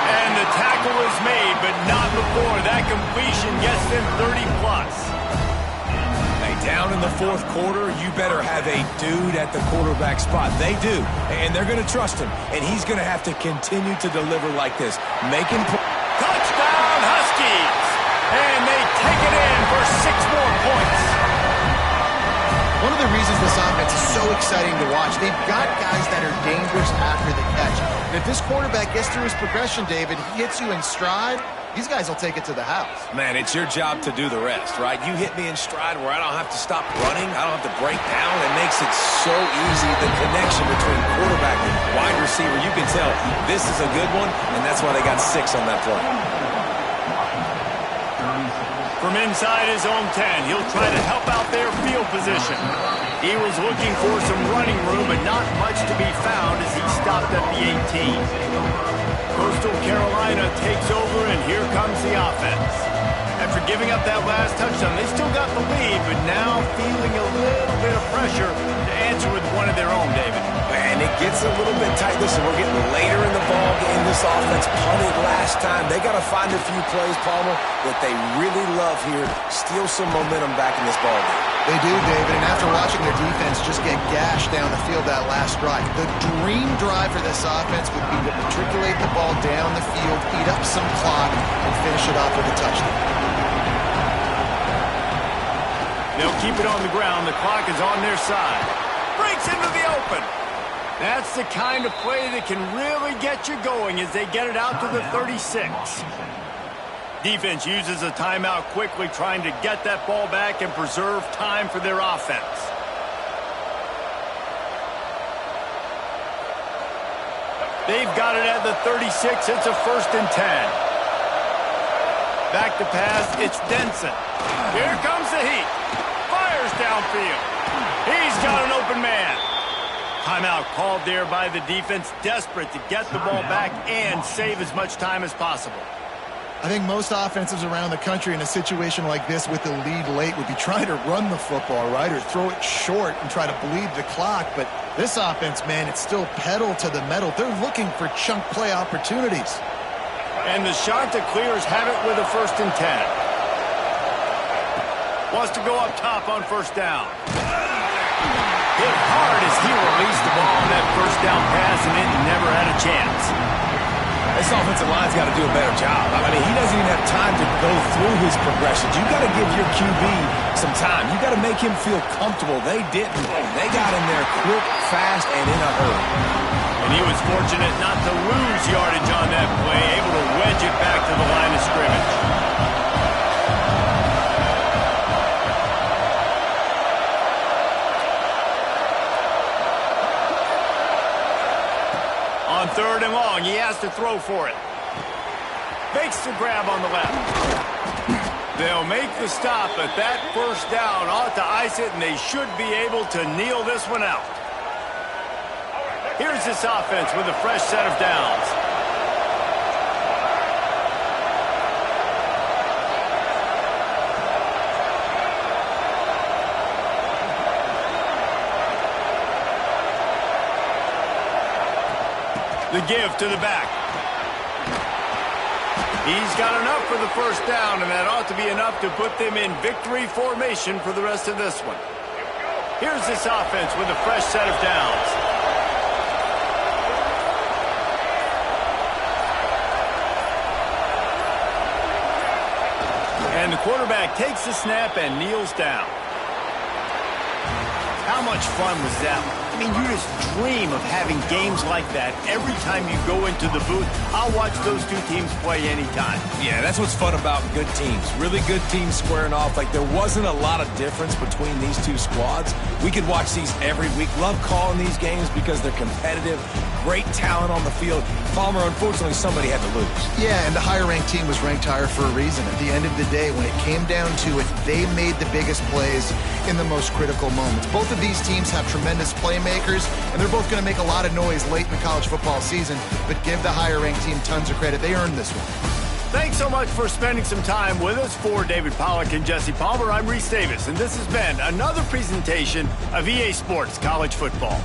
And the tackle is made, but not before that completion gets them 30-plus. Hey, down in the fourth quarter, you better have a dude at the quarterback spot. They do, and they're going to trust him. And he's going to have to continue to deliver like this. Making touchdown, Huskies! And they take it in for 6 more points. One of the reasons this offense is so exciting to watch, they've got guys that are dangerous after the catch. And if this quarterback gets through his progression, David, he hits you in stride, these guys will take it to the house. Man, it's your job to do the rest, right? You hit me in stride where I don't have to stop running. I don't have to break down. It makes it so easy. The connection between quarterback and wide receiver, you can tell this is a good one, and that's why they got 6 on that play. From inside his own 10, he'll try to help out their field position. He was looking for some running room, but not much to be found as he stopped at the 18. Coastal Carolina takes over, and here comes the offense. After giving up that last touchdown, they still got the lead, but now feeling a little bit of pressure to answer with one of their own, David. And it gets a little bit tight. Listen, we're getting later in the ball game. This offense punted last time. They got to find a few plays, Palmer, that they really love here. Steal some momentum back in this ball game. They do, David, and after watching their defense just get gashed down the field that last drive, the dream drive for this offense would be to matriculate the ball down the field, eat up some clock, and finish it off with a touchdown. They'll keep it on the ground. The clock is on their side. Breaks into the open. That's the kind of play that can really get you going as they get it out to the 36. Defense uses a timeout quickly, trying to get that ball back and preserve time for their offense. They've got it at the 36. It's a 1st and 10. Back to pass. It's Denson. Here comes the heat. Fires downfield. He's got an open man. Timeout called there by the defense, desperate to get the ball back and save as much time as possible. I think most offenses around the country in a situation like this with the lead late would be trying to run the football, right, or throw it short and try to bleed the clock. But this offense, man, it's still pedal to the metal. They're looking for chunk play opportunities. And the Chanticleers have it with a 1st and 10. Wants to go up top on first down. Hit hard as he released the ball on that first down pass, and it never had a chance. This offensive line's got to do a better job. I mean, he doesn't even have time to go through his progressions. You got to give your QB some time. You got to make him feel comfortable. They didn't. They got in there quick, fast, and in a hurry. And he was fortunate not to lose yardage on that play, able to wedge it back to the line of scrimmage. On 3rd and long, he has to throw for it. Fakes the grab on the left. They'll make the stop, but that first down ought to ice it, and they should be able to kneel this one out. Here's this offense with a fresh set of downs. The give to the back. He's got enough for the first down, and that ought to be enough to put them in victory formation for the rest of this one. Here's this offense with a fresh set of downs. And the quarterback takes the snap and kneels down. How much fun was that? I mean, you just dream of having games like that every time you go into the booth. I'll watch those two teams play anytime. Yeah, that's what's fun about good teams. Really good teams squaring off. Like, there wasn't a lot of difference between these two squads. We could watch these every week. Love calling these games because they're competitive. Great talent on the field. Palmer, unfortunately, somebody had to lose. Yeah, and the higher-ranked team was ranked higher for a reason. At the end of the day, when it came down to it, they made the biggest plays in the most critical moments. Both of these teams have tremendous playmakers, and they're both going to make a lot of noise late in the college football season, but give the higher-ranked team tons of credit. They earned this one. Thanks so much for spending some time with us. For David Pollack and Jesse Palmer, I'm Reese Davis, and this has been another presentation of EA Sports College Football.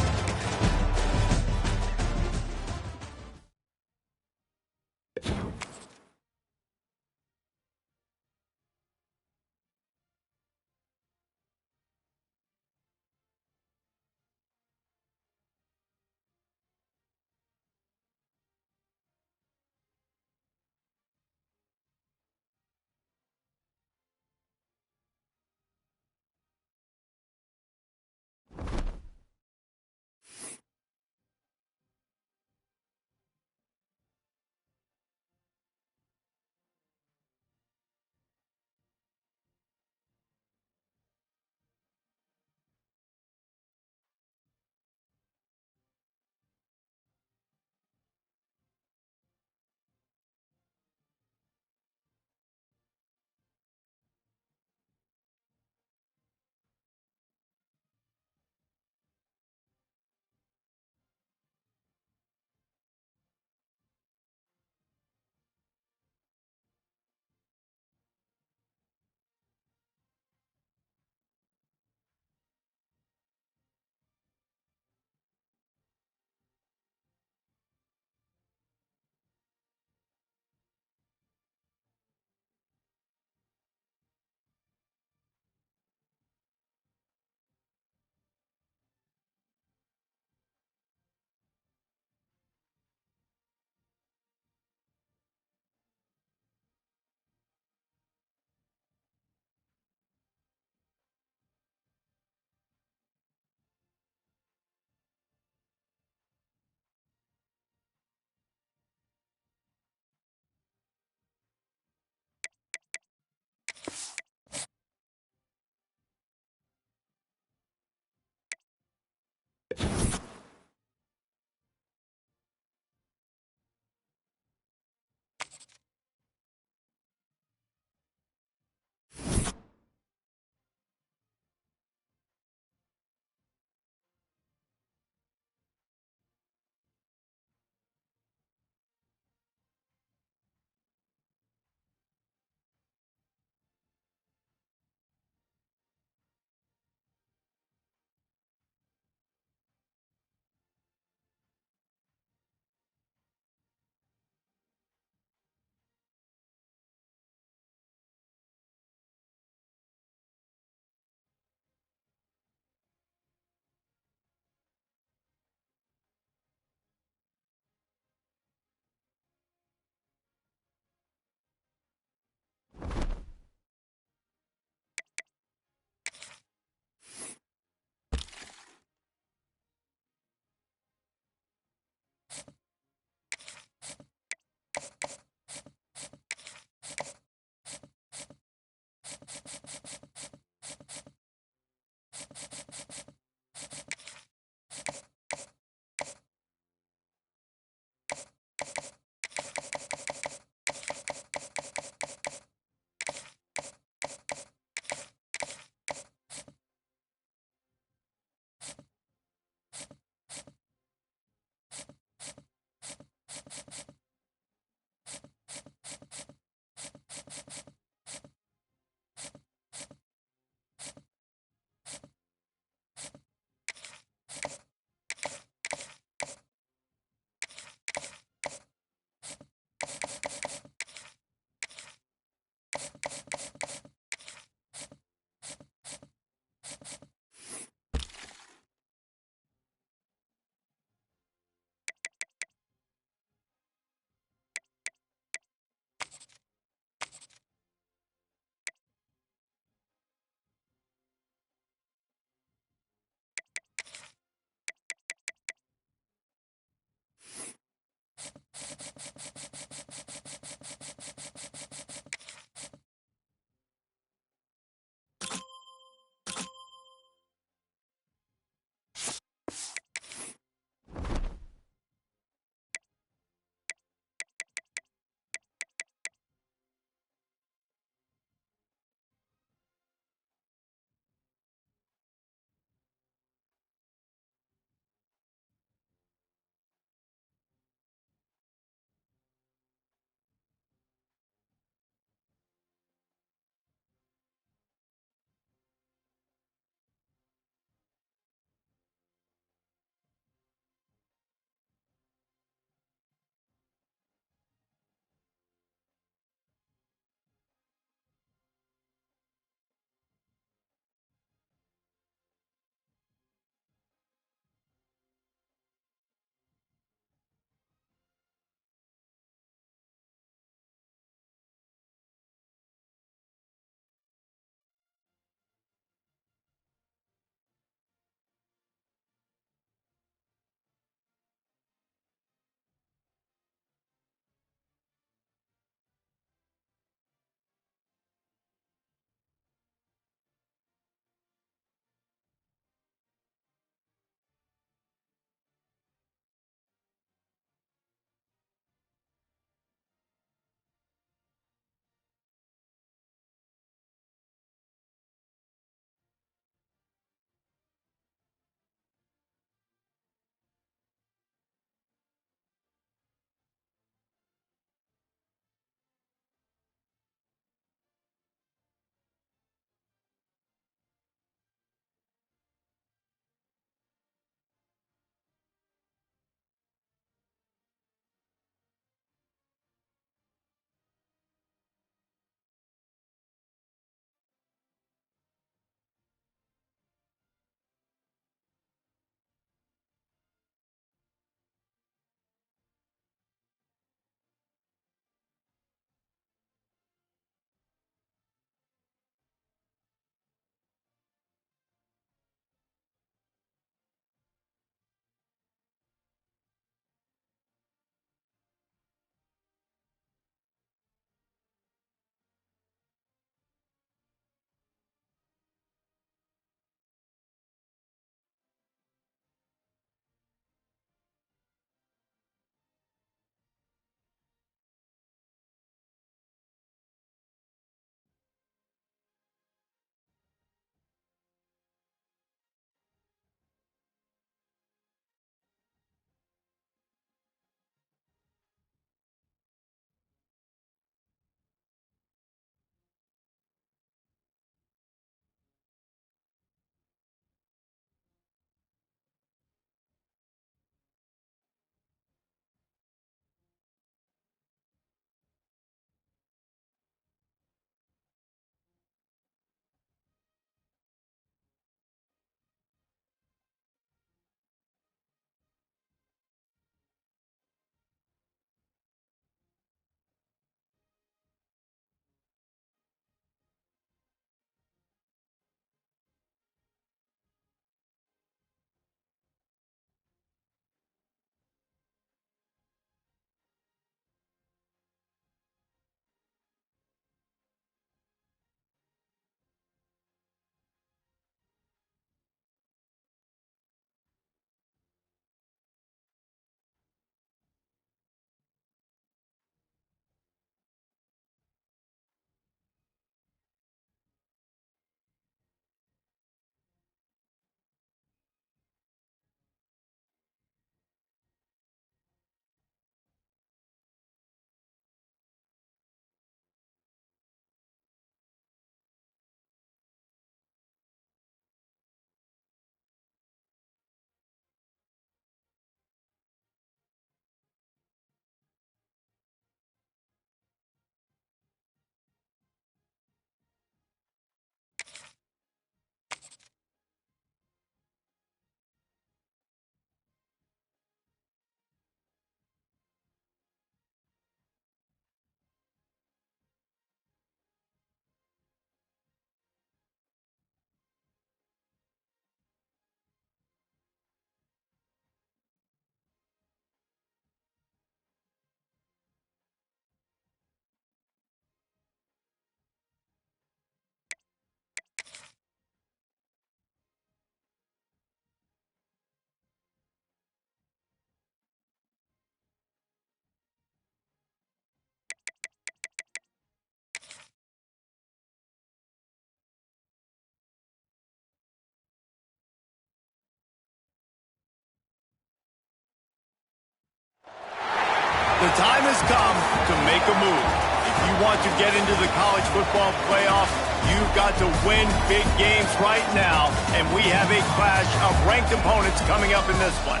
The time has come to make a move. If you want to get into the college football playoff, you've got to win big games right now, and we have a clash of ranked opponents coming up in this one.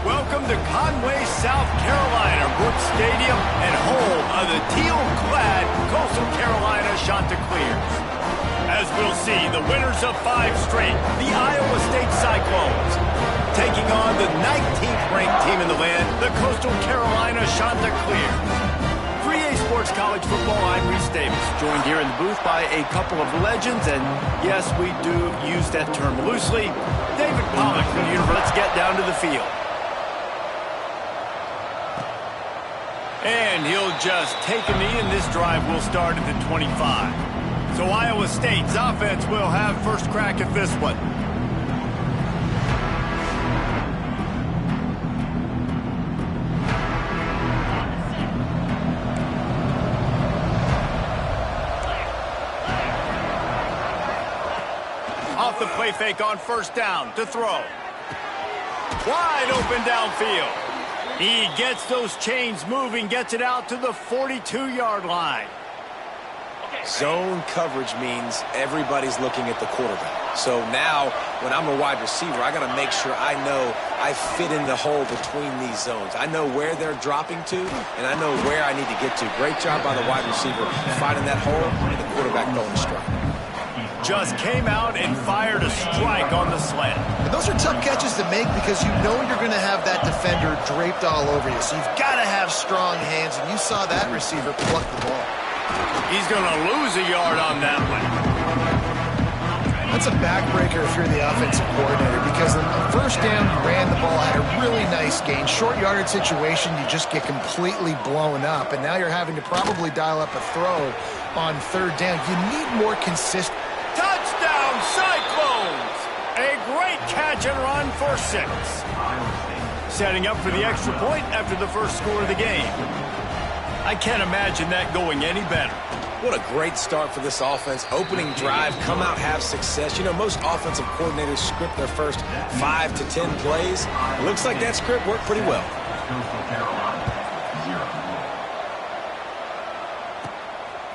Welcome to Conway, South Carolina, Brooks Stadium, and home of the teal-clad Coastal Carolina Chanticleers. As we'll see, the winners of 5 straight, the Iowa State Cyclones, taking on the 19th-ranked team in the land, the Coastal Carolina Chanticleers. 3A Sports College Football, I'm Reese Davis, joined here in the booth by a couple of legends, and yes, we do use that term loosely. David Pollack from the University. Let's get down to the field. And he'll just take a knee, and this drive will start at the 25. So Iowa State's offense will have first crack at this one. Off the play fake on first down to throw. Wide open downfield. He gets those chains moving, gets it out to the 42-yard line. Zone coverage means everybody's looking at the quarterback. So now, when I'm a wide receiver, I got to make sure I know I fit in the hole between these zones. I know where they're dropping to, and I know where I need to get to. Great job by the wide receiver finding that hole, and the quarterback throwing a strike. Just came out and fired a strike on the slant. And those are tough catches to make because you know you're going to have that defender draped all over you. So you've got to have strong hands, and you saw that receiver pluck the ball. He's going to lose a yard on that one. That's a backbreaker if you're the offensive coordinator because on first down, you ran the ball, had a really nice gain. Short yardage situation, you just get completely blown up, and now you're having to probably dial up a throw on third down. You need more consistent. Touchdown, Cyclones! A great catch and run for 6. Setting up for the extra point after the first score of the game. I can't imagine that going any better. What a great start for this offense. Opening drive, come out, have success. You know, most offensive coordinators script their first 5 to 10 plays. It looks like that script worked pretty well.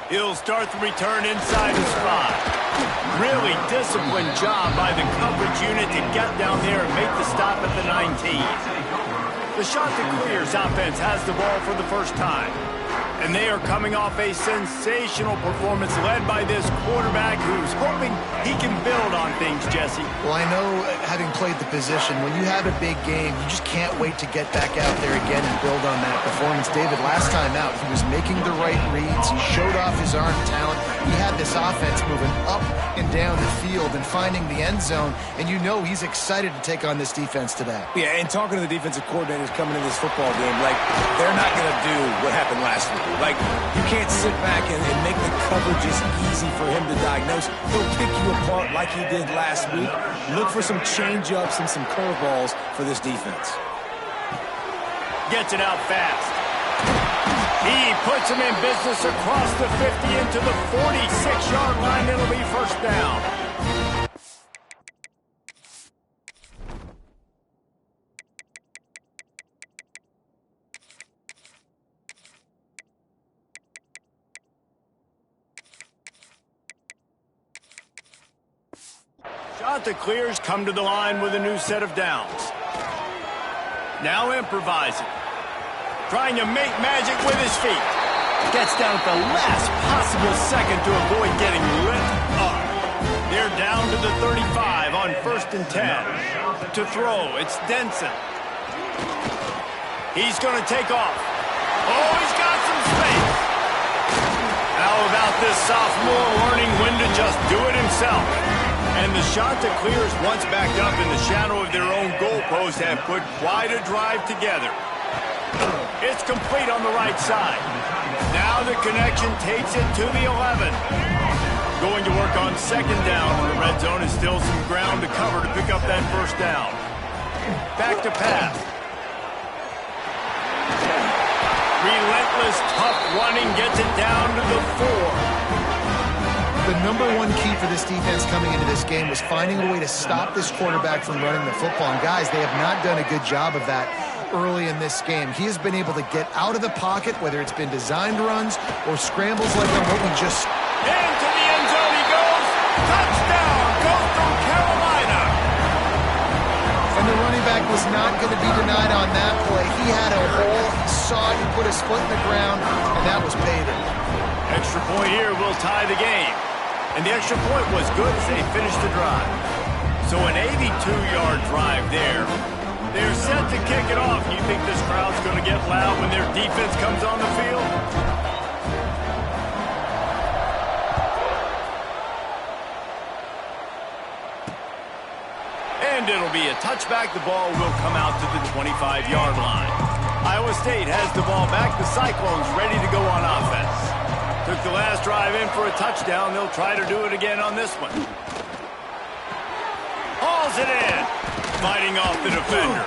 He'll start the return inside his spot. Really disciplined job by the coverage unit to get down there and make the stop at the 19. The Chanticleers offense has the ball for the first time. And they are coming off a sensational performance led by this quarterback who's hoping he can build on things, Jesse. Well, I know, having played the position, when you have a big game, you just can't wait to get back out there again and build on that performance. David, last time out, he was making the right reads. He showed off his arm talent. He had this offense moving up and down the field and finding the end zone. And you know he's excited to take on this defense today. Yeah, and talking to the defensive coordinators coming into this football game, like, they're not going to do what happened last week. Like, you can't sit back and make the coverages easy for him to diagnose. He'll pick you apart like he did last week. Look for some change-ups and some curveballs for this defense. Gets it out fast. He puts him in business across the 50 into the 46-yard line. It'll be first down. Chanticleers come to the line with a new set of downs. Now improvising. Trying to make magic with his feet. Gets down at the last possible second to avoid getting lit up. They're down to the 35 on first and 10. To throw, it's Denson. He's going to take off. Oh, he's got some space. How about this sophomore learning when to just do it himself? And the Chanticleers, once backed up in the shadow of their own goalpost, have put quite a drive together. It's complete on the right side. Now the connection takes it to the 11. Going to work on second down. The red zone is still some ground to cover to pick up that first down. Back to pass. Relentless, tough running gets it down to the 4. The number one key for this defense coming into this game was finding a way to stop this quarterback from running the football. And guys, they have not done a good job of that. early in this game. He has been able to get out of the pocket, whether it's been designed runs or scrambles like what we just... Into the end zone he goes. Touchdown, Coastal Carolina. And the running back was not going to be denied on that play. He had a hole, he saw it, he put his foot in the ground, and that was payday. Extra point here will tie the game. And the extra point was good as they finished the drive. So an 82-yard drive there. They're set to kick it off. You think this crowd's going to get loud when their defense comes on the field? And it'll be a touchback. The ball will come out to the 25-yard line. Iowa State has the ball back. The Cyclones ready to go on offense. Took the last drive in for a touchdown. They'll try to do it again on this one. Hauls it in. Fighting off the defender.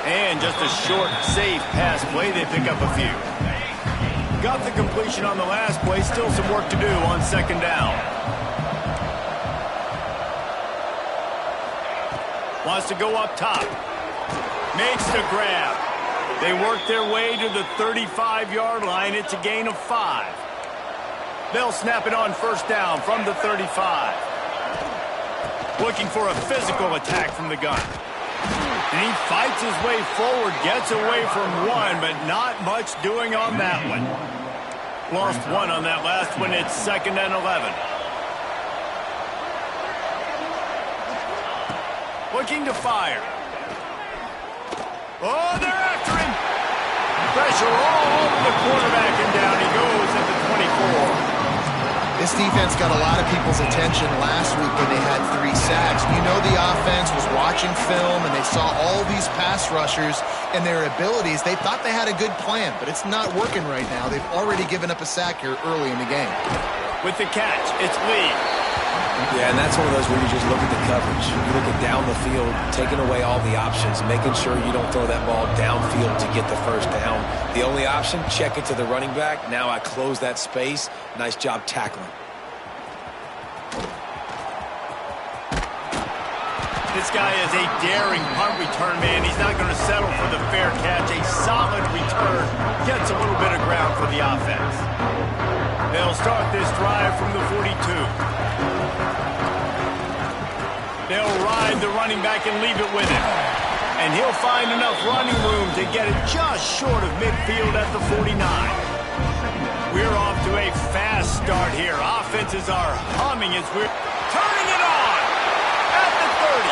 And just a short, safe pass play. They pick up a few. Got the completion on the last play. Still some work to do on second down. Wants to go up top. Makes the grab. They work their way to the 35-yard line. It's a gain of 5. They'll snap it on first down from the 35. Looking for a physical attack from the gun. And he fights his way forward, gets away from one, but not much doing on that one. Lost one on that last one. It's 2nd and 11. Looking to fire. Oh, they're after him. Pressure all over the quarterback, and down he goes at the 24. This defense got a lot of people's attention last week when they had 3 sacks. You know the offense was watching film, and they saw all these pass rushers and their abilities. They thought they had a good plan, but it's not working right now. They've already given up a sack here early in the game. With the catch, it's Lee. Yeah, and that's one of those where you just look at the coverage. You look at down the field, taking away all the options, making sure you don't throw that ball downfield to get the first down. The only option, check it to the running back. Now I close that space. Nice job tackling. This guy is a daring punt return man. He's not going to settle for the fair catch. A solid return. Gets a little bit of ground for the offense. They'll start this drive from the 42. They'll ride the running back and leave it with him. And he'll find enough running room to get it just short of midfield at the 49. We're off to a fast start here. Offenses are humming as we're turning it on at the 30.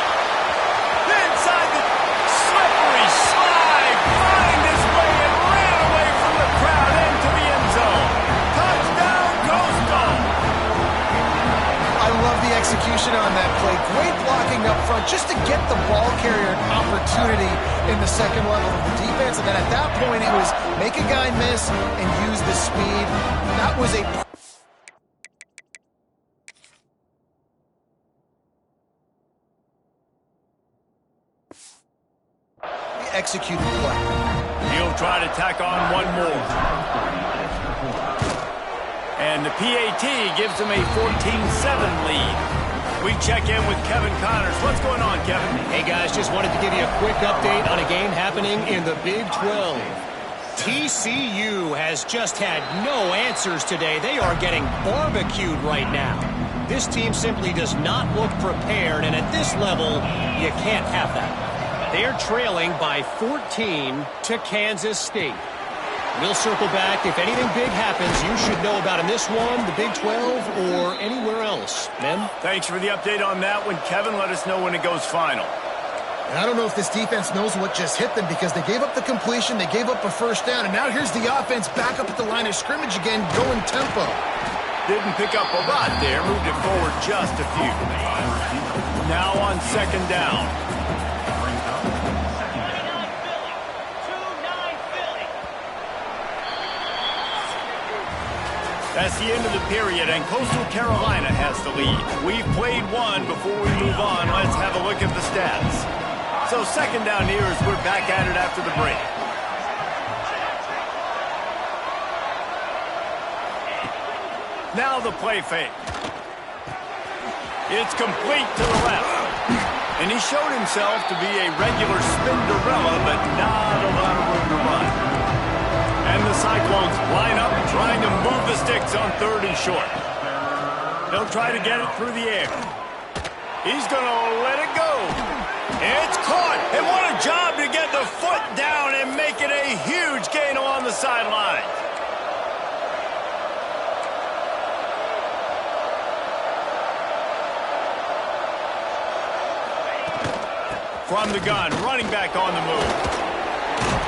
Inside the slippery slide, find his way and ran away from the crowd into the end zone. Touchdown, Coastal. I love the execution on that play. Great blocking up front just to get the ball carrier an opportunity in the second level of the defense. And then at that point, it was make a guy miss and use the speed. That was a executed play. He'll try to tack on one more. And the PAT gives him a 14-7 lead. We check in with Kevin Connors. What's going on, Kevin? Hey, guys, just wanted to give you a quick update on a game happening in the Big 12. TCU has just had no answers today. They are getting barbecued right now. This team simply does not look prepared, and at this level, you can't have that. They're trailing by 14 to Kansas State. We'll circle back. If anything big happens, you should know about in this one, the Big 12, or anywhere else. Mem? Thanks for the update on that one, Kevin. Let us know when it goes final. And I don't know if this defense knows what just hit them because they gave up the completion, they gave up a first down, and now here's the offense back up at the line of scrimmage again, going tempo. Didn't pick up a lot there, moved it forward just a few. Now on second down. That's the end of the period, and Coastal Carolina has the lead. We've played one. Before we move on, let's have a look at the stats. So second down here as we're back at it after the break. Now the play fake. It's complete to the left. And he showed himself to be a regular Spinderella, but not a lot of room to run. And the Cyclones line up trying to move the sticks on 3rd and short. They'll try to get it through the air. He's going to let it go. It's caught. And what a job to get the foot down and make it a huge gain along the sideline. From the gun, running back on the move.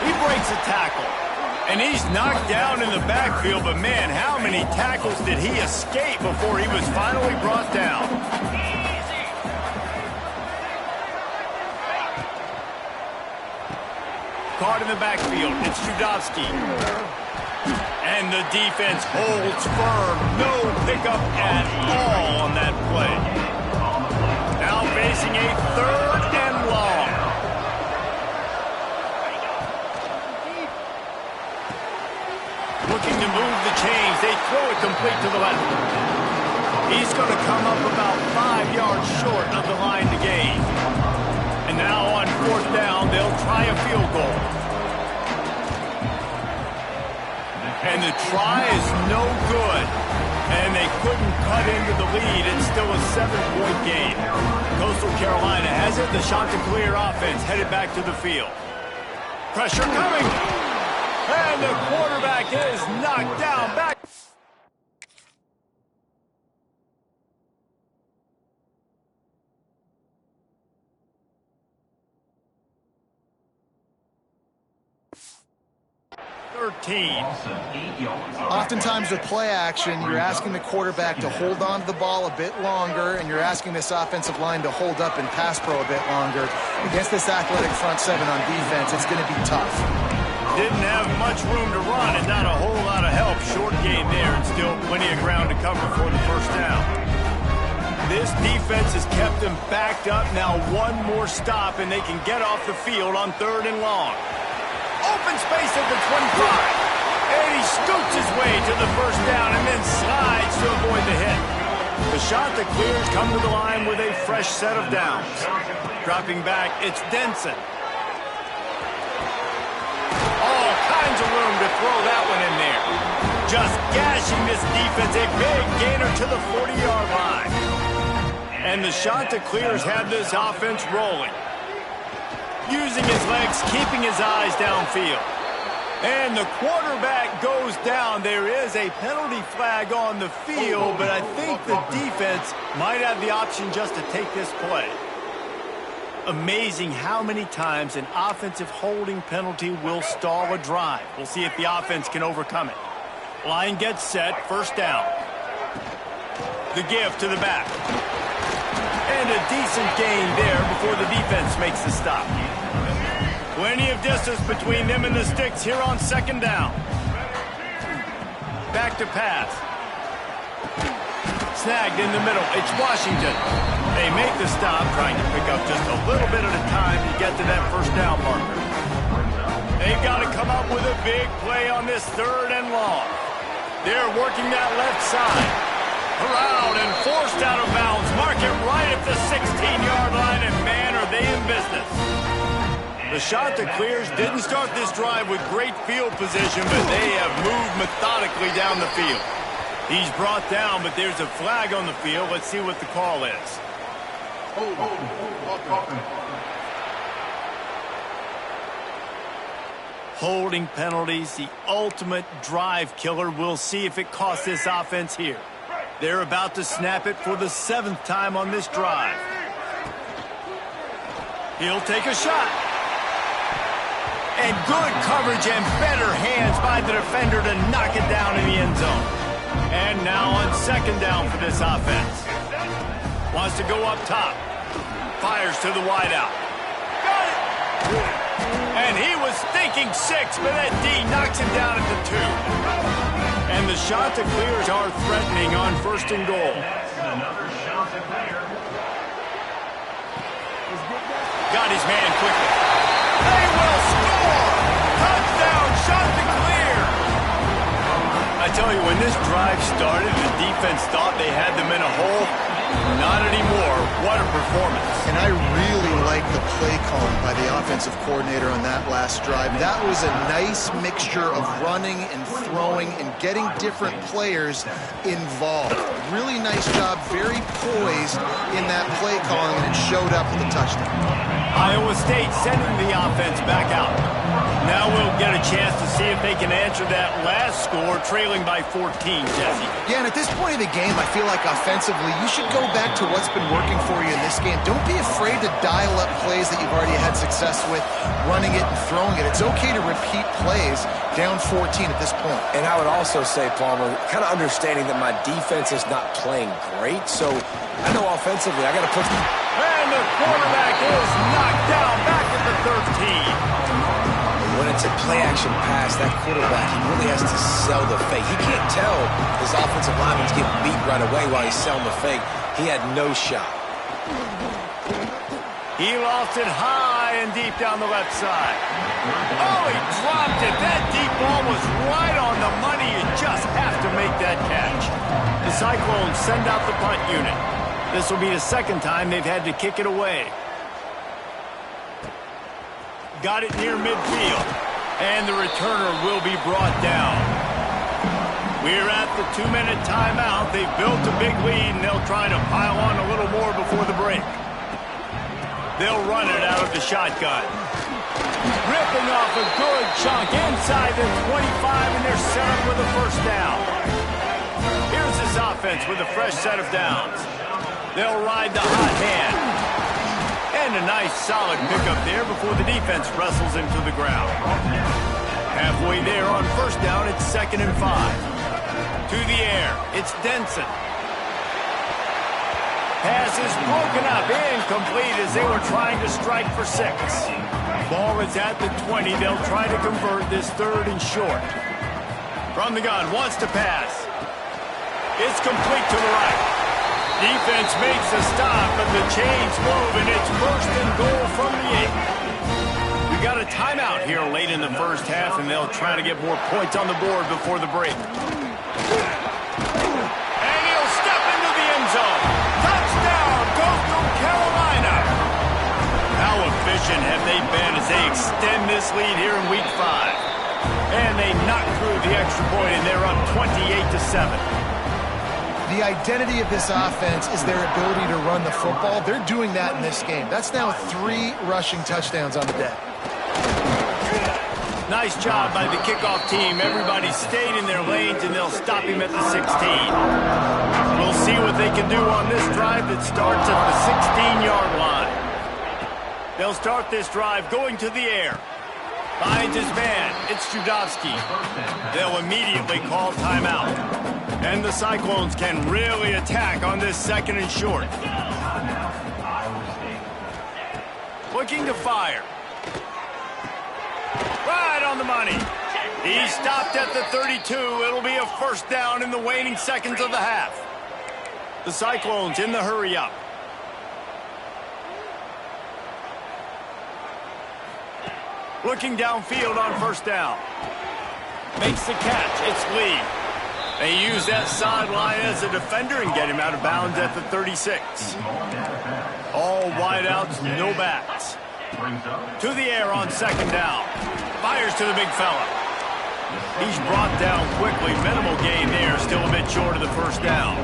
He breaks a tackle. And he's knocked down in the backfield, but man, how many tackles did he escape before he was finally brought down? Caught in the backfield, it's Trudovsky. And the defense holds firm. No pickup at all on that play. Now facing a 3rd and long. Looking to move the chains. They throw it complete to the left. He's going to come up about 5 yards short of the line to gain. And now on 4th down, they'll try a field goal. And the try is no good. And they couldn't cut into the lead. It's still a 7-point game. Coastal Carolina has it. The Chanticleer offense headed back to the field. Pressure coming. And the quarterback is knocked down back. Oftentimes with play action, you're asking the quarterback to hold on to the ball a bit longer, and you're asking this offensive line to hold up and pass pro a bit longer. Against this athletic front 7 on defense, it's going to be tough. Didn't have much room to run and not a whole lot of help. Short game there and still plenty of ground to cover for the 1st down. This defense has kept them backed up. Now one more stop and they can get off the field on 3rd and long. Open space at the 25. And he scoots his way to the 1st down and then slides to avoid the hit. The Chanticleers come to the line with a fresh set of downs. Dropping back, it's Denson. All kinds of room to throw that one in there. Just gashing this defense, a big gainer to the 40-yard line. And the Chanticleers have this offense rolling. Using his legs, keeping his eyes downfield. And the quarterback goes down. There is a penalty flag on the field, but I think the defense might have the option just to take this play. Amazing how many times an offensive holding penalty will stall a drive. We'll see if the offense can overcome it. Line gets set, 1st down. The give to the back. And a decent gain there before the defense makes the stop. Plenty of distance between them and the sticks here on 2nd down. Back to pass. Snagged in the middle. It's Washington. They make the stop, trying to pick up just a little bit at a time to get to that 1st down marker. They've got to come up with a big play on this 3rd and long. They're working that left side. Around and forced out of bounds. Mark it right at the 16-yard line, and man, are they in business. The Chanticleers didn't start this drive with great field position, but they have moved methodically down the field. He's brought down, but there's a flag on the field. Let's see what the call is. Holding penalties, the ultimate drive killer. We'll see if it costs this offense here. They're about to snap it for the 7th time on this drive. He'll take a shot. And good coverage and better hands by the defender to knock it down in the end zone. And now on 2nd down for this offense. Wants to go up top. Fires to the wideout. Got it! And he was thinking 6, but that D knocks him down at the 2. And the Chanticleers are threatening on 1st and goal. Got his man quickly. They will score! Touchdown, Chanticleer! I tell you, when this drive started, the defense thought they had them in a hole. Not anymore. What a performance. And I really like the play calling by the offensive coordinator on that last drive. That was a nice mixture of running and throwing and getting different players involved. Really nice job, very poised in that play calling, and it showed up with a touchdown. Iowa State sending the offense back out. Now we'll get a chance to see if they can answer that last score, trailing by 14, Jesse. Yeah, and at this point of the game, I feel like offensively, you should go back to what's been working for you in this game. Don't be afraid to dial up plays that you've already had success with, running it and throwing it. It's okay to repeat plays down 14 at this point. And I would also say, Palmer, kind of understanding that my defense is not playing great, so I know offensively I got to put... And the quarterback is knocked down back at the 13. When it's a play-action pass, that quarterback, he really has to sell the fake. He can't tell his offensive lineman's getting beat right away while he's selling the fake. He had no shot. He lost it high and deep down the left side. Oh, he dropped it. That deep ball was right on the money. You just have to make that catch. The Cyclones send out the punt unit. This will be the second time they've had to kick it away. Got it near midfield. And the returner will be brought down. We're at the 2-minute timeout. They've built a big lead, and they'll try to pile on a little more before the break. They'll run it out of the shotgun. Ripping off a good chunk inside the 25, and they're set up with a first down. Here's this offense with a fresh set of downs. They'll ride the hot hand. And a nice solid pickup there before the defense wrestles him to the ground. Halfway there on first down, it's 2nd and 5. To the air, it's Denson. Pass is broken up, incomplete as they were trying to strike for 6. Ball is at the 20. They'll try to convert this 3rd and short. From the gun, wants to pass. It's complete to the right. Defense makes a stop, but the chains move, and it's 1st and goal from the 8. We got a timeout here late in the first half, and they'll try to get more points on the board before the break. And he'll step into the end zone. Touchdown, Coastal Carolina. How efficient have they been as they extend this lead here in Week 5? And they knock through the extra point, and they're up 28-7. The identity of this offense is their ability to run the football. They're doing that in this game. That's now 3 rushing touchdowns on the day. Nice job by the kickoff team. Everybody stayed in their lanes, and they'll stop him at the 16. We'll see what they can do on this drive that starts at the 16-yard line. They'll start this drive going to the air. Finds his man. It's Judovsky. They'll immediately call timeout. And the Cyclones can really attack on this 2nd and short. Looking to fire. Right on the money. He stopped at the 32. It'll be a first down in the waning seconds of the half. The Cyclones in the hurry-up. Looking downfield on first down. Makes the catch. It's Lee. They use that sideline as a defender and get him out of bounds at the 36. All wideouts, no backs. To the air on 2nd down. Fires to the big fella. He's brought down quickly. Minimal gain there. Still a bit short of the first down.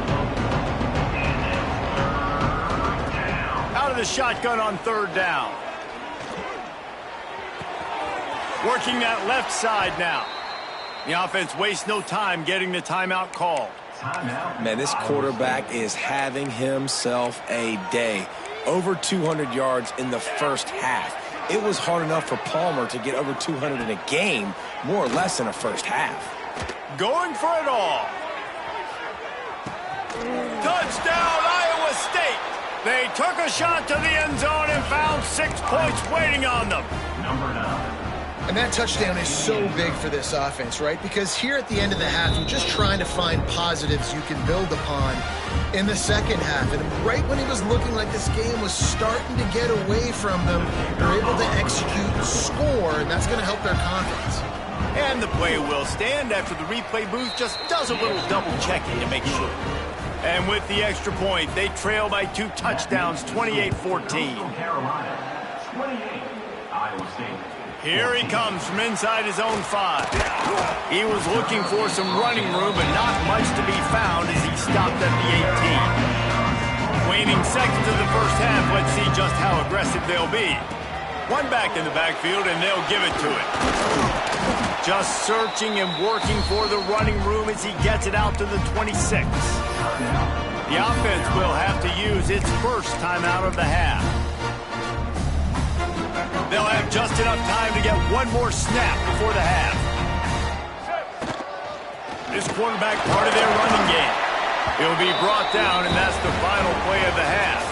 Out of the shotgun on 3rd down. Working that left side now. The offense wastes no time getting the timeout called. Man, this quarterback is having himself a day. Over 200 yards in the first half. It was hard enough for Palmer to get over 200 in a game, more or less in a first half. Going for it all. Touchdown, Iowa State. They took a shot to the end zone and found 6 points waiting on them. Number 9. And that touchdown is so big for this offense, right? Because here at the end of the half, you're just trying to find positives you can build upon in the second half. And right when it was looking like this game was starting to get away from them, they're able to execute and score, and that's going to help their confidence. And the play will stand after the replay booth just does a little double checking to make sure. And with the extra point, they trail by 2 touchdowns, 28-14. Carolina, 28. Iowa State. Here he comes from inside his own 5. He was looking for some running room, but not much to be found as he stopped at the 18. Waning seconds of the first half, let's see just how aggressive they'll be. One back in the backfield, and they'll give it to it. Just searching and working for the running room as he gets it out to the 26. The offense will have to use its first timeout of the half. They'll have just enough time to get one more snap before the half. This quarterback part of their running game. He'll be brought down, and that's the final play of the half.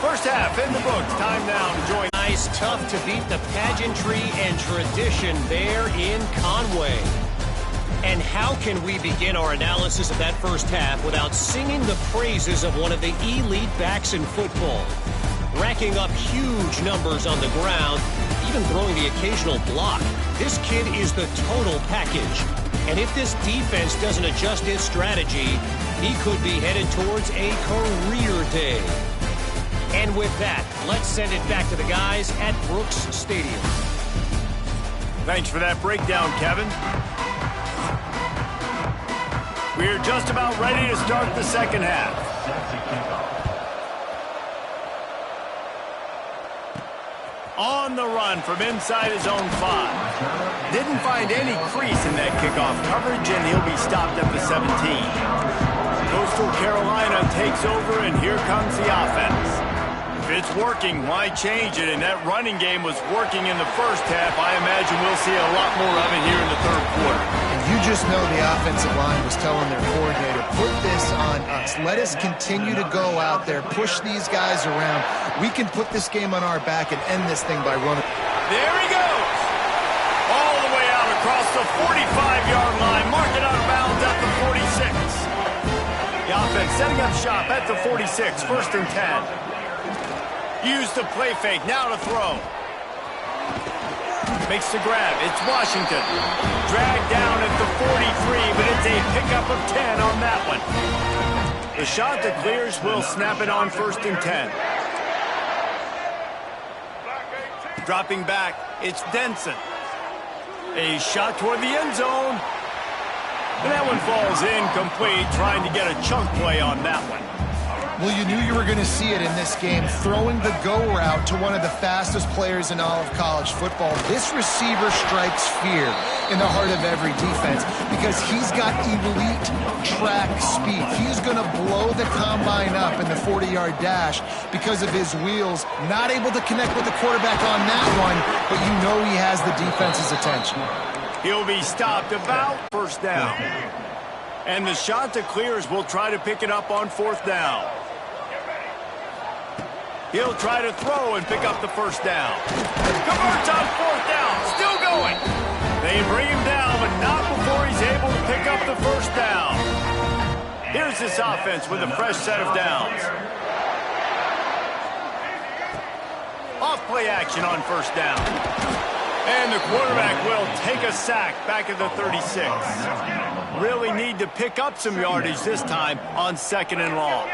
First half in the books. Time now to join. Nice, tough to beat the pageantry and tradition there in Conway. And how can we begin our analysis of that first half without singing the praises of one of the elite backs in football? Racking up huge numbers on the ground, even throwing the occasional block. This kid is the total package. And if this defense doesn't adjust its strategy, he could be headed towards a career day. And with that, let's send it back to the guys at Brooks Stadium. Thanks for that breakdown, Kevin. We're just about ready to start the second half. On the run from inside his own 5. Didn't find any crease in that kickoff coverage, and he'll be stopped at the 17. Coastal Carolina takes over, and here comes the offense. If it's working, why change it? And that running game was working in the first half. I imagine we'll see a lot more of it here in the third quarter. And you just know the offensive line was telling their coordinator, put this on us. Let us continue to go out there, push these guys around. We can put this game on our back and end this thing by running. There he goes. All the way out across the 45-yard line. Mark it out of bounds at the 46. The offense setting up shop at the 46. First and 10. Use the play fake. Now to throw. Makes the grab. It's Washington. Dragged down at the 43, but it's a pickup of 10 on that one. The shot that clears will snap it on first and 10. Dropping back, it's Denson. A shot toward the end zone. And that one falls incomplete, trying to get a chunk play on that one. Well, you knew you were going to see it in this game, throwing the go route to one of the fastest players in all of college football. This receiver strikes fear in the heart of every defense because he's got elite track speed. He's going to blow the combine up in the 40-yard dash because of his wheels. Not able to connect with the quarterback on that one, but you know he has the defense's attention. He'll be stopped about first down. And the shot that clears will try to pick it up on fourth down. He'll try to throw and pick up the first down. Converts on fourth down. Still going. They bring him down, but not before he's able to pick up the first down. Here's this offense with a fresh set of downs. Off play action on first down. And the quarterback will take a sack back at the 36. Really need to pick up some yardage this time on second and long.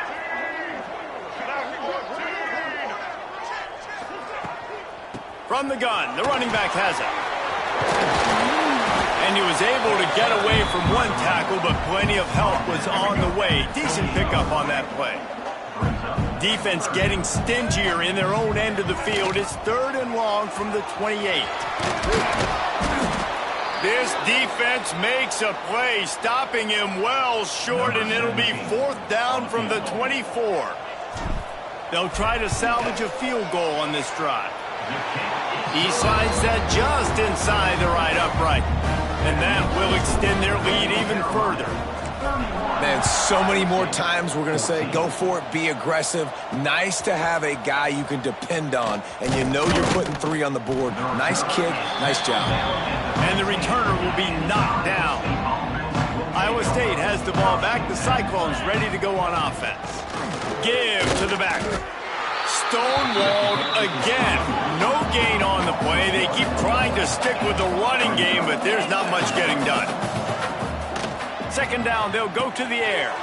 From the gun, the running back has it. And he was able to get away from one tackle, but plenty of help was on the way. Decent pickup on that play. Defense getting stingier in their own end of the field. It's third and long from the 28. This defense makes a play, stopping him well short, and it'll be fourth down from the 24. They'll try to salvage a field goal on this drive. He slides that just inside the right upright, and that will extend their lead even further. Man, so many more times we're going to say, go for it, be aggressive. Nice to have a guy you can depend on, and you know you're putting 3 on the board. Nice kick, nice job. And the returner will be knocked down. Iowa State has the ball back. The Cyclones ready to go on offense. Give to the back. Stonewalled again. No gain on the play. They keep trying to stick with the running game, but there's not much getting done. Second down, they'll go to the air.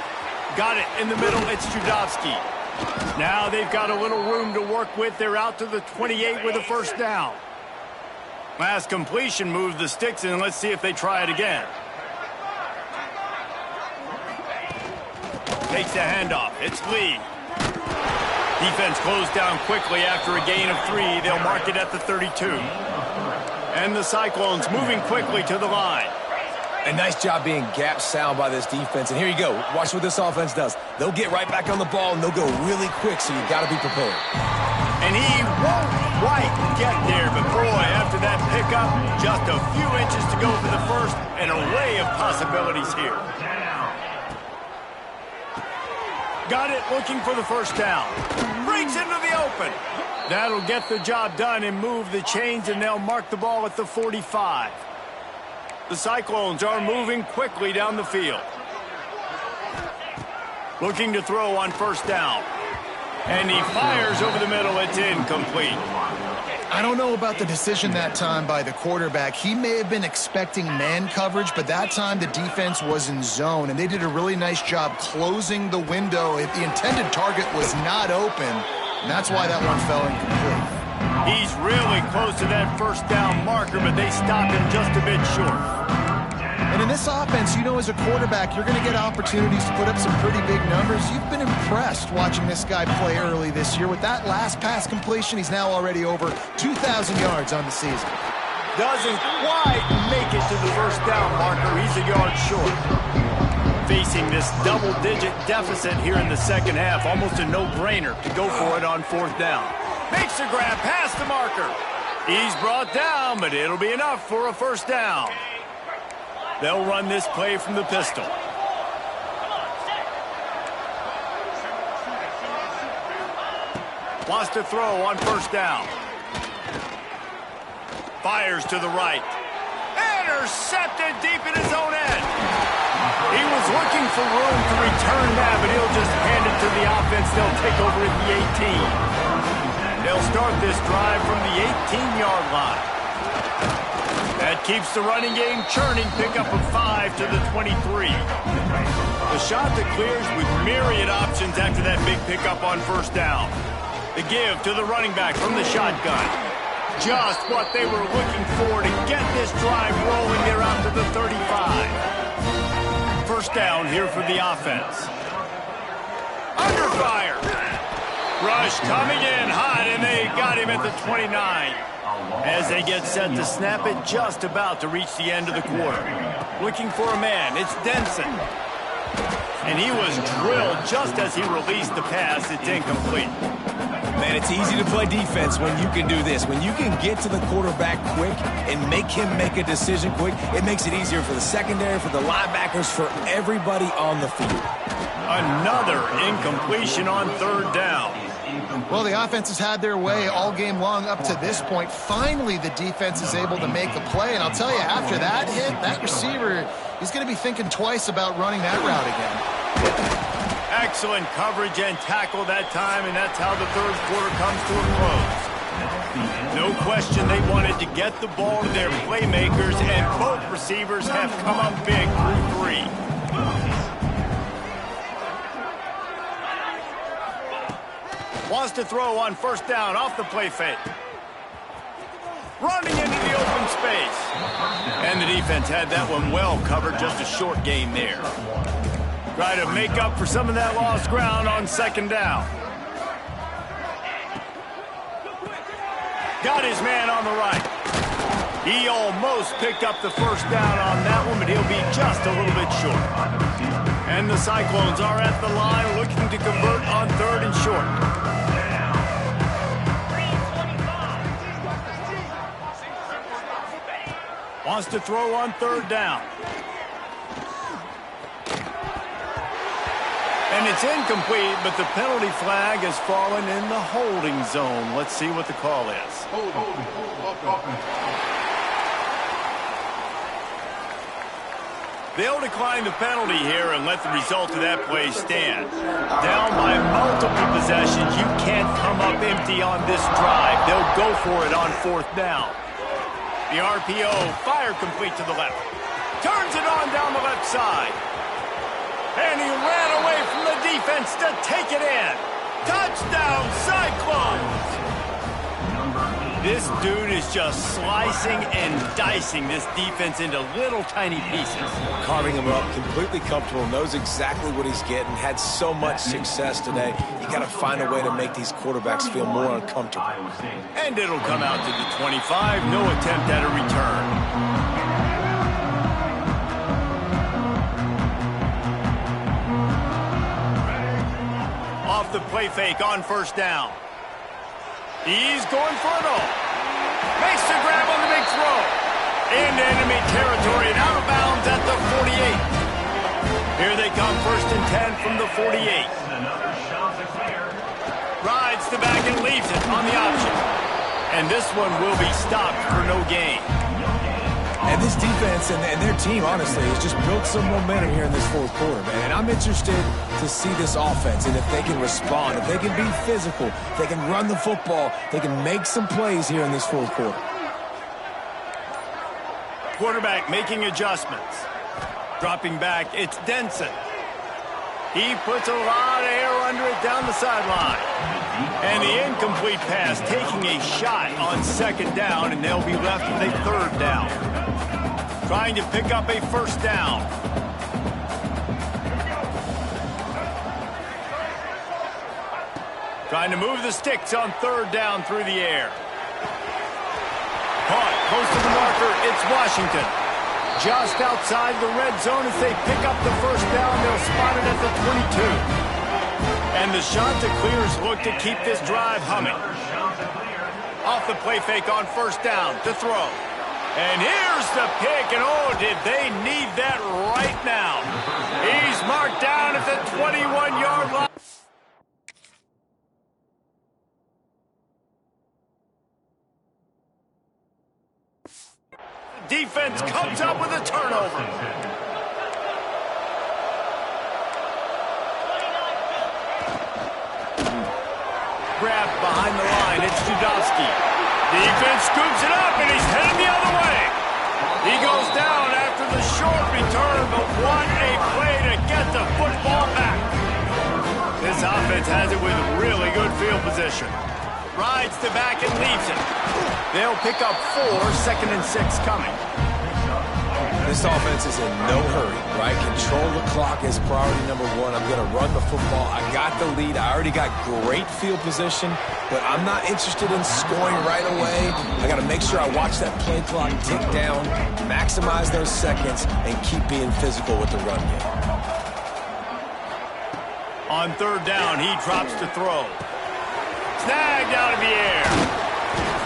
Got it in the middle. It's Judovsky. Now they've got a little room to work with. They're out to the 28 with a first down. Last completion moved the sticks in. Let's see if they try it again. Takes the handoff. It's Lee. Defense closed down quickly after a gain of 3. They'll mark it at the 32. And the Cyclones moving quickly to the line. A nice job being gap sound by this defense. And here you go. Watch what this offense does. They'll get right back on the ball, and they'll go really quick, so you got to be prepared. And he won't quite get there, but boy, after that pickup, just a few inches to go for the first. An array of possibilities here. Got it, looking for the first down. Breaks into the open. That'll get the job done and move the chains, and they'll mark the ball at the 45. The Cyclones are moving quickly down the field. Looking to throw on first down. And he fires over the middle. It's incomplete. I don't know about the decision that time by the quarterback. He may have been expecting man coverage, but that time the defense was in zone, and they did a really nice job closing the window. If the intended target was not open, and that's why that one fell incomplete. He's really close to that first down marker, but they stop him just a bit short. And in this offense, you know, as a quarterback, you're going to get opportunities to put up some pretty big numbers. You've been impressed watching this guy play early this year. With that last pass completion, he's now already over 2,000 yards on the season. Doesn't quite make it to the first down marker. He's a yard short. Facing this double-digit deficit here in the second half, almost a no-brainer to go for it on fourth down. Makes the grab past the marker. He's brought down, but it'll be enough for a first down. They'll run this play from the pistol. Wants to throw on first down. Fires to the right. Intercepted deep in his own end. He was looking for room to return that, but he'll just hand it to the offense. They'll take over at the 18. They'll start this drive from the 18-yard line. That keeps the running game churning. Pickup of 5 to the 23. The shot that clears with myriad options after that big pickup on first down. The give to the running back from the shotgun. Just what they were looking for to get this drive rolling. They're out to the 35. First down here for the offense. Under fire. Rush coming in hot, and they got him at the 29. As they get set to snap it, just about to reach the end of the quarter. Looking for a man, it's Denson. And he was drilled just as he released the pass. It's incomplete. Man, it's easy to play defense when you can do this. When you can get to the quarterback quick and make him make a decision quick, it makes it easier for the secondary, for the linebackers, for everybody on the field. Another incompletion on third down. Well, the offense has had their way all game long up to this point. Finally, the defense is able to make a play. And I'll tell you, after that hit, that receiver, he's going to be thinking twice about running that route again. Excellent coverage and tackle that time, and that's how the third quarter comes to a close. No question they wanted to get the ball to their playmakers, and both receivers have come up big through 3. Wants to throw on first down off the play fake. Running into the open space. And the defense had that one well covered, just a short gain there. Try to make up for some of that lost ground on second down. Got his man on the right. He almost picked up the first down on that one, but he'll be just a little bit short. And the Cyclones are at the line looking to convert on third and short. Wants to throw on third down. And it's incomplete, but the penalty flag has fallen in the holding zone. Let's see what the call is. They'll decline the penalty here and let the result of that play stand. Down by multiple possessions, you can't come up empty on this drive. They'll go for it on fourth down. The RPO, fire complete to the left. Turns it on down the left side. And he ran away from the defense to take it in. Touchdown, Cyclones! This dude is just slicing and dicing this defense into little tiny pieces. Carving him up, completely comfortable, knows exactly what he's getting, had so much success today. You got to find a way to make these quarterbacks feel more uncomfortable. And it'll come out to the 25, no attempt at a return. Off the play fake on first down. He's going for it all. Makes the grab on the big throw. Into enemy territory and out of bounds at the 48. Here they come, 1st and 10 from the 48. Rides the back and leaves it on the option. And this one will be stopped for no gain. And this defense and their team, honestly, has just built some momentum here in this 4th quarter, man. And I'm interested to see this offense and if they can respond, if they can be physical, if they can run the football, they can make some plays here in this 4th quarter. Quarterback making adjustments. Dropping back, it's Denson. He puts a lot of air under it down the sideline. And the incomplete pass taking a shot on 2nd down, and they'll be left with a 3rd down. Trying to pick up a 1st down. Trying to move the sticks on 3rd down through the air. Caught close to the marker, it's Washington. Just outside the red zone as they pick up the 1st down, they'll spot it at the 22. And the Chanticleers look to keep this drive humming. Off the play fake on 1st down to throw. And here's the pick, and oh, did they need that right now. He's marked down at the 21-yard line. Defense comes up with a turnover. Grab behind the line, it's Judowski. Defense scoops it up, and he's headed the other way. He goes down after the short return, but what a play to get the football back. This offense has it with really good field position. Rides the back and leaves it. They'll pick up 4, 2nd and 6 coming. This offense is in no hurry, right? Control the clock is priority number 1. I'm going to run the football. I got the lead. I already got great field position, but I'm not interested in scoring right away. I got to make sure I watch that play clock tick down, maximize those seconds, and keep being physical with the run game. On 3rd down, he drops to throw. Snagged out of the air.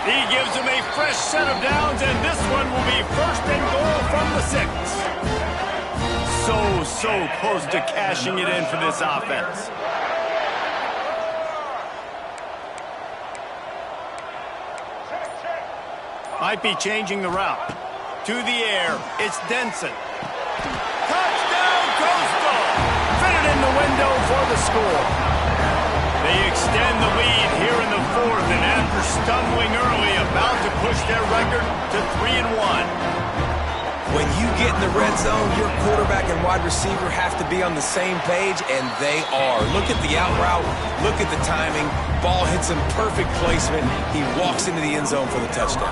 He gives him a fresh set of downs, and this one will be 1st and goal from the 6. So close to cashing it in for this offense. Might be changing the route. To the air, it's Denson. Touchdown, Coastal! Fitted in the window for the score. They extend the lead here in the 4th, and after stumbling early, about to push their record to 3-1. When you get in the red zone, your quarterback and wide receiver have to be on the same page, and they are. Look at the out route. Look at the timing. Ball hits him, perfect placement. He walks into the end zone for the touchdown.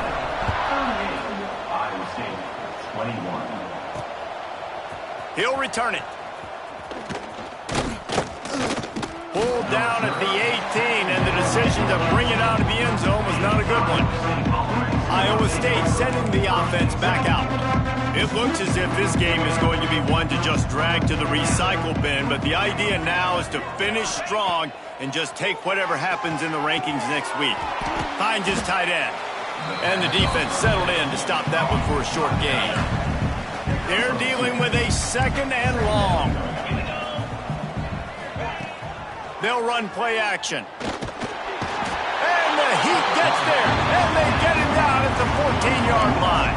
Iowa State, 21. He'll return it. Pulled down at the 18, and the decision to bring it out of the end zone was not a good one. Iowa State sending the offense back out. It looks as if this game is going to be one to just drag to the recycle bin, but the idea now is to finish strong and just take whatever happens in the rankings next week. Finds his tight end, and the defense settled in to stop that one for a short gain. They're dealing with a 2nd and long. They'll run play action. And the Heat gets there, and they get him down at the 14-yard line.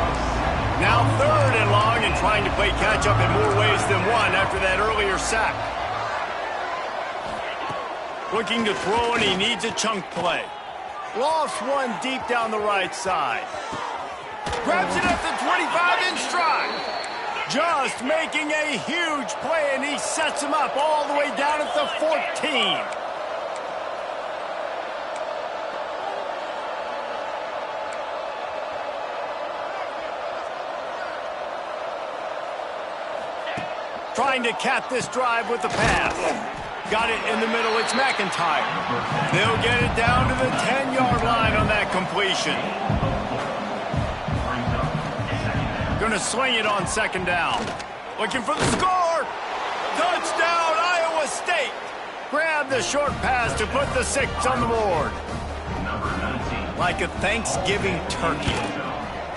Now 3rd and long, and trying to play catch-up in more ways than one after that earlier sack. Looking to throw, and he needs a chunk play. Lost one deep down the right side. Grabs it at the 25 in stride. Just making a huge play, and he sets him up all the way down at the 14. Trying to cap this drive with the pass. Got it in the middle. It's McIntyre. They'll get it down to the 10-yard line on that completion. Going to swing it on second down. Looking for the score. Touchdown, Iowa State. Grab the short pass to put the 6 on the board. Like a Thanksgiving turkey.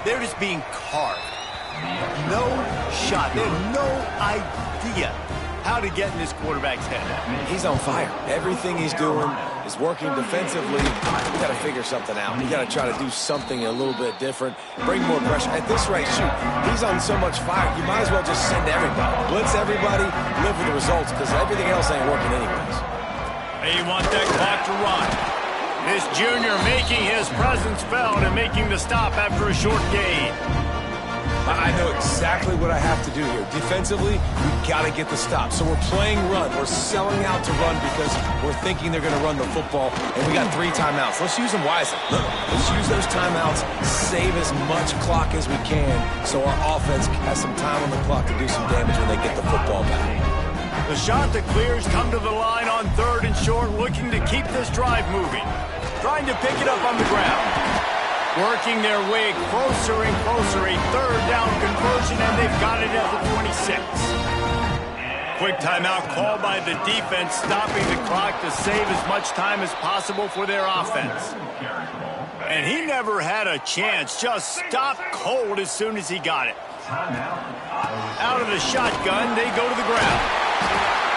They're just being carved. No shot. They have no idea how to get in this quarterback's head. He's on fire. Everything he's doing is working defensively. You got to figure something out. You got to try to do something a little bit different. Bring more pressure. At this rate, shoot, he's on so much fire. You might as well just send everybody. Blitz everybody, live with the results, because everything else ain't working anyways. They want that clock to run. This junior making his presence felt and making the stop after a short gain. I know exactly what I have to do here. Defensively, we've got to get the stop. So we're playing run. We're selling out to run because we're thinking they're going to run the football, and we got 3 timeouts. Let's use them wisely. Let's use those timeouts, save as much clock as we can so our offense has some time on the clock to do some damage when they get the football back. The shot that clears come to the line on 3rd and short, looking to keep this drive moving. Trying to pick it up on the ground. Working their way closer and closer, a 3rd down conversion, and they've got it at the 26. Quick timeout called by the defense, stopping the clock to save as much time as possible for their offense. And he never had a chance, just stopped cold as soon as he got it. Out of the shotgun, they go to the ground.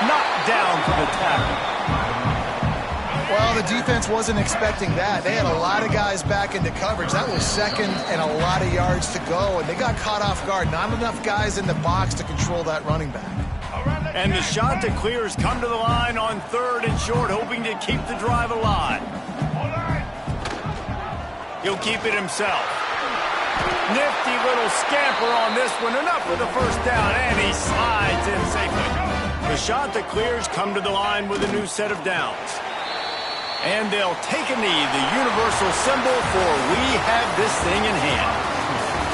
Knocked down for the tackle. Well, the defense wasn't expecting that. They had a lot of guys back into coverage. That was 2nd and a lot of yards to go, and they got caught off guard. Not enough guys in the box to control that running back. And the shot that clears come to the line on 3rd and short, hoping to keep the drive alive. He'll keep it himself. Nifty little scamper on this one. Enough for the 1st down, and he slides in safely. The shot that clears come to the line with a new set of downs. And they'll take a knee, the universal symbol for we have this thing in hand.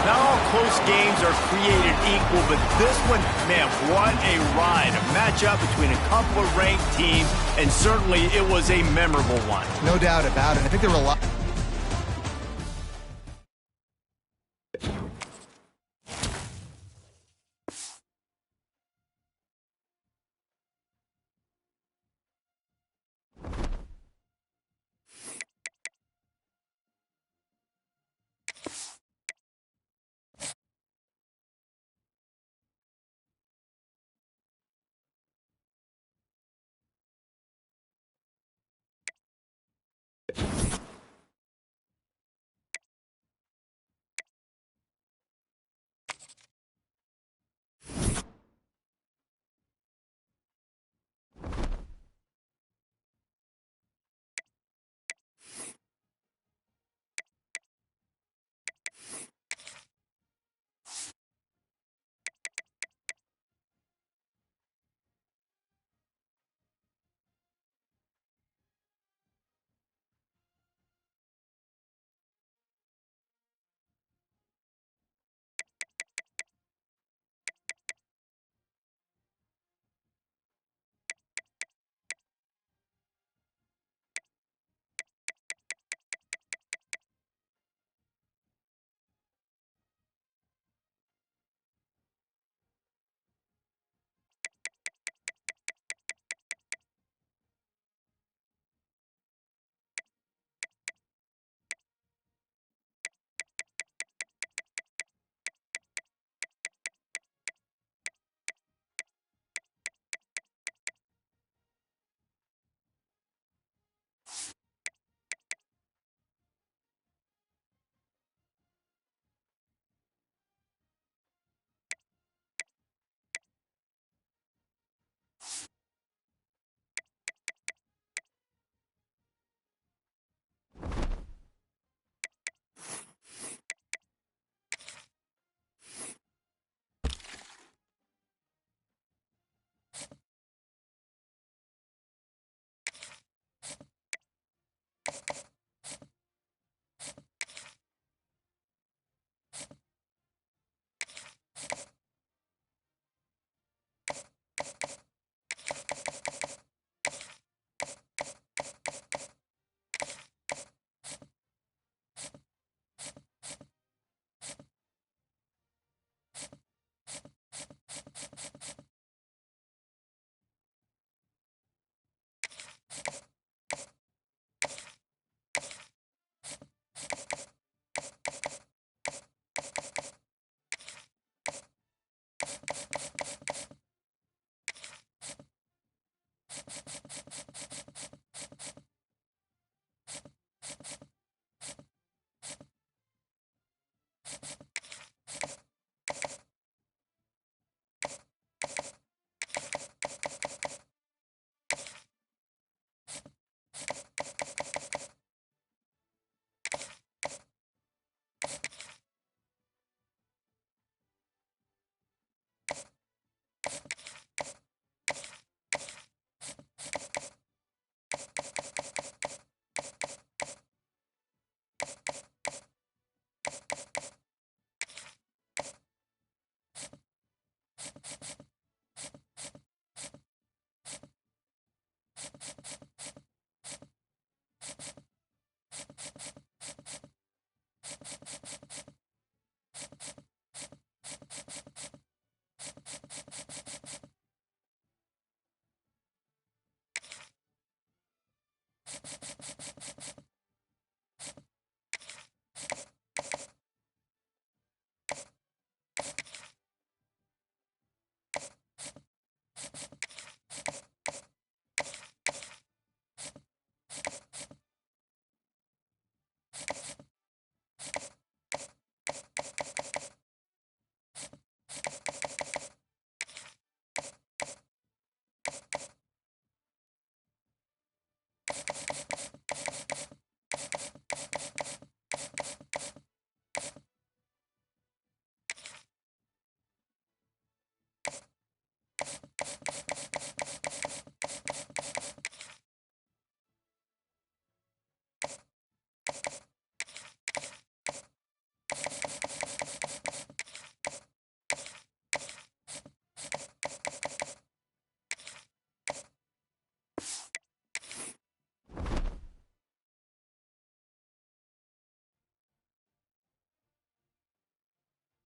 Not all close games are created equal, but this one, man, what a ride. A matchup between a couple of ranked teams, and certainly it was a memorable one. No doubt about it. I think there were a lot.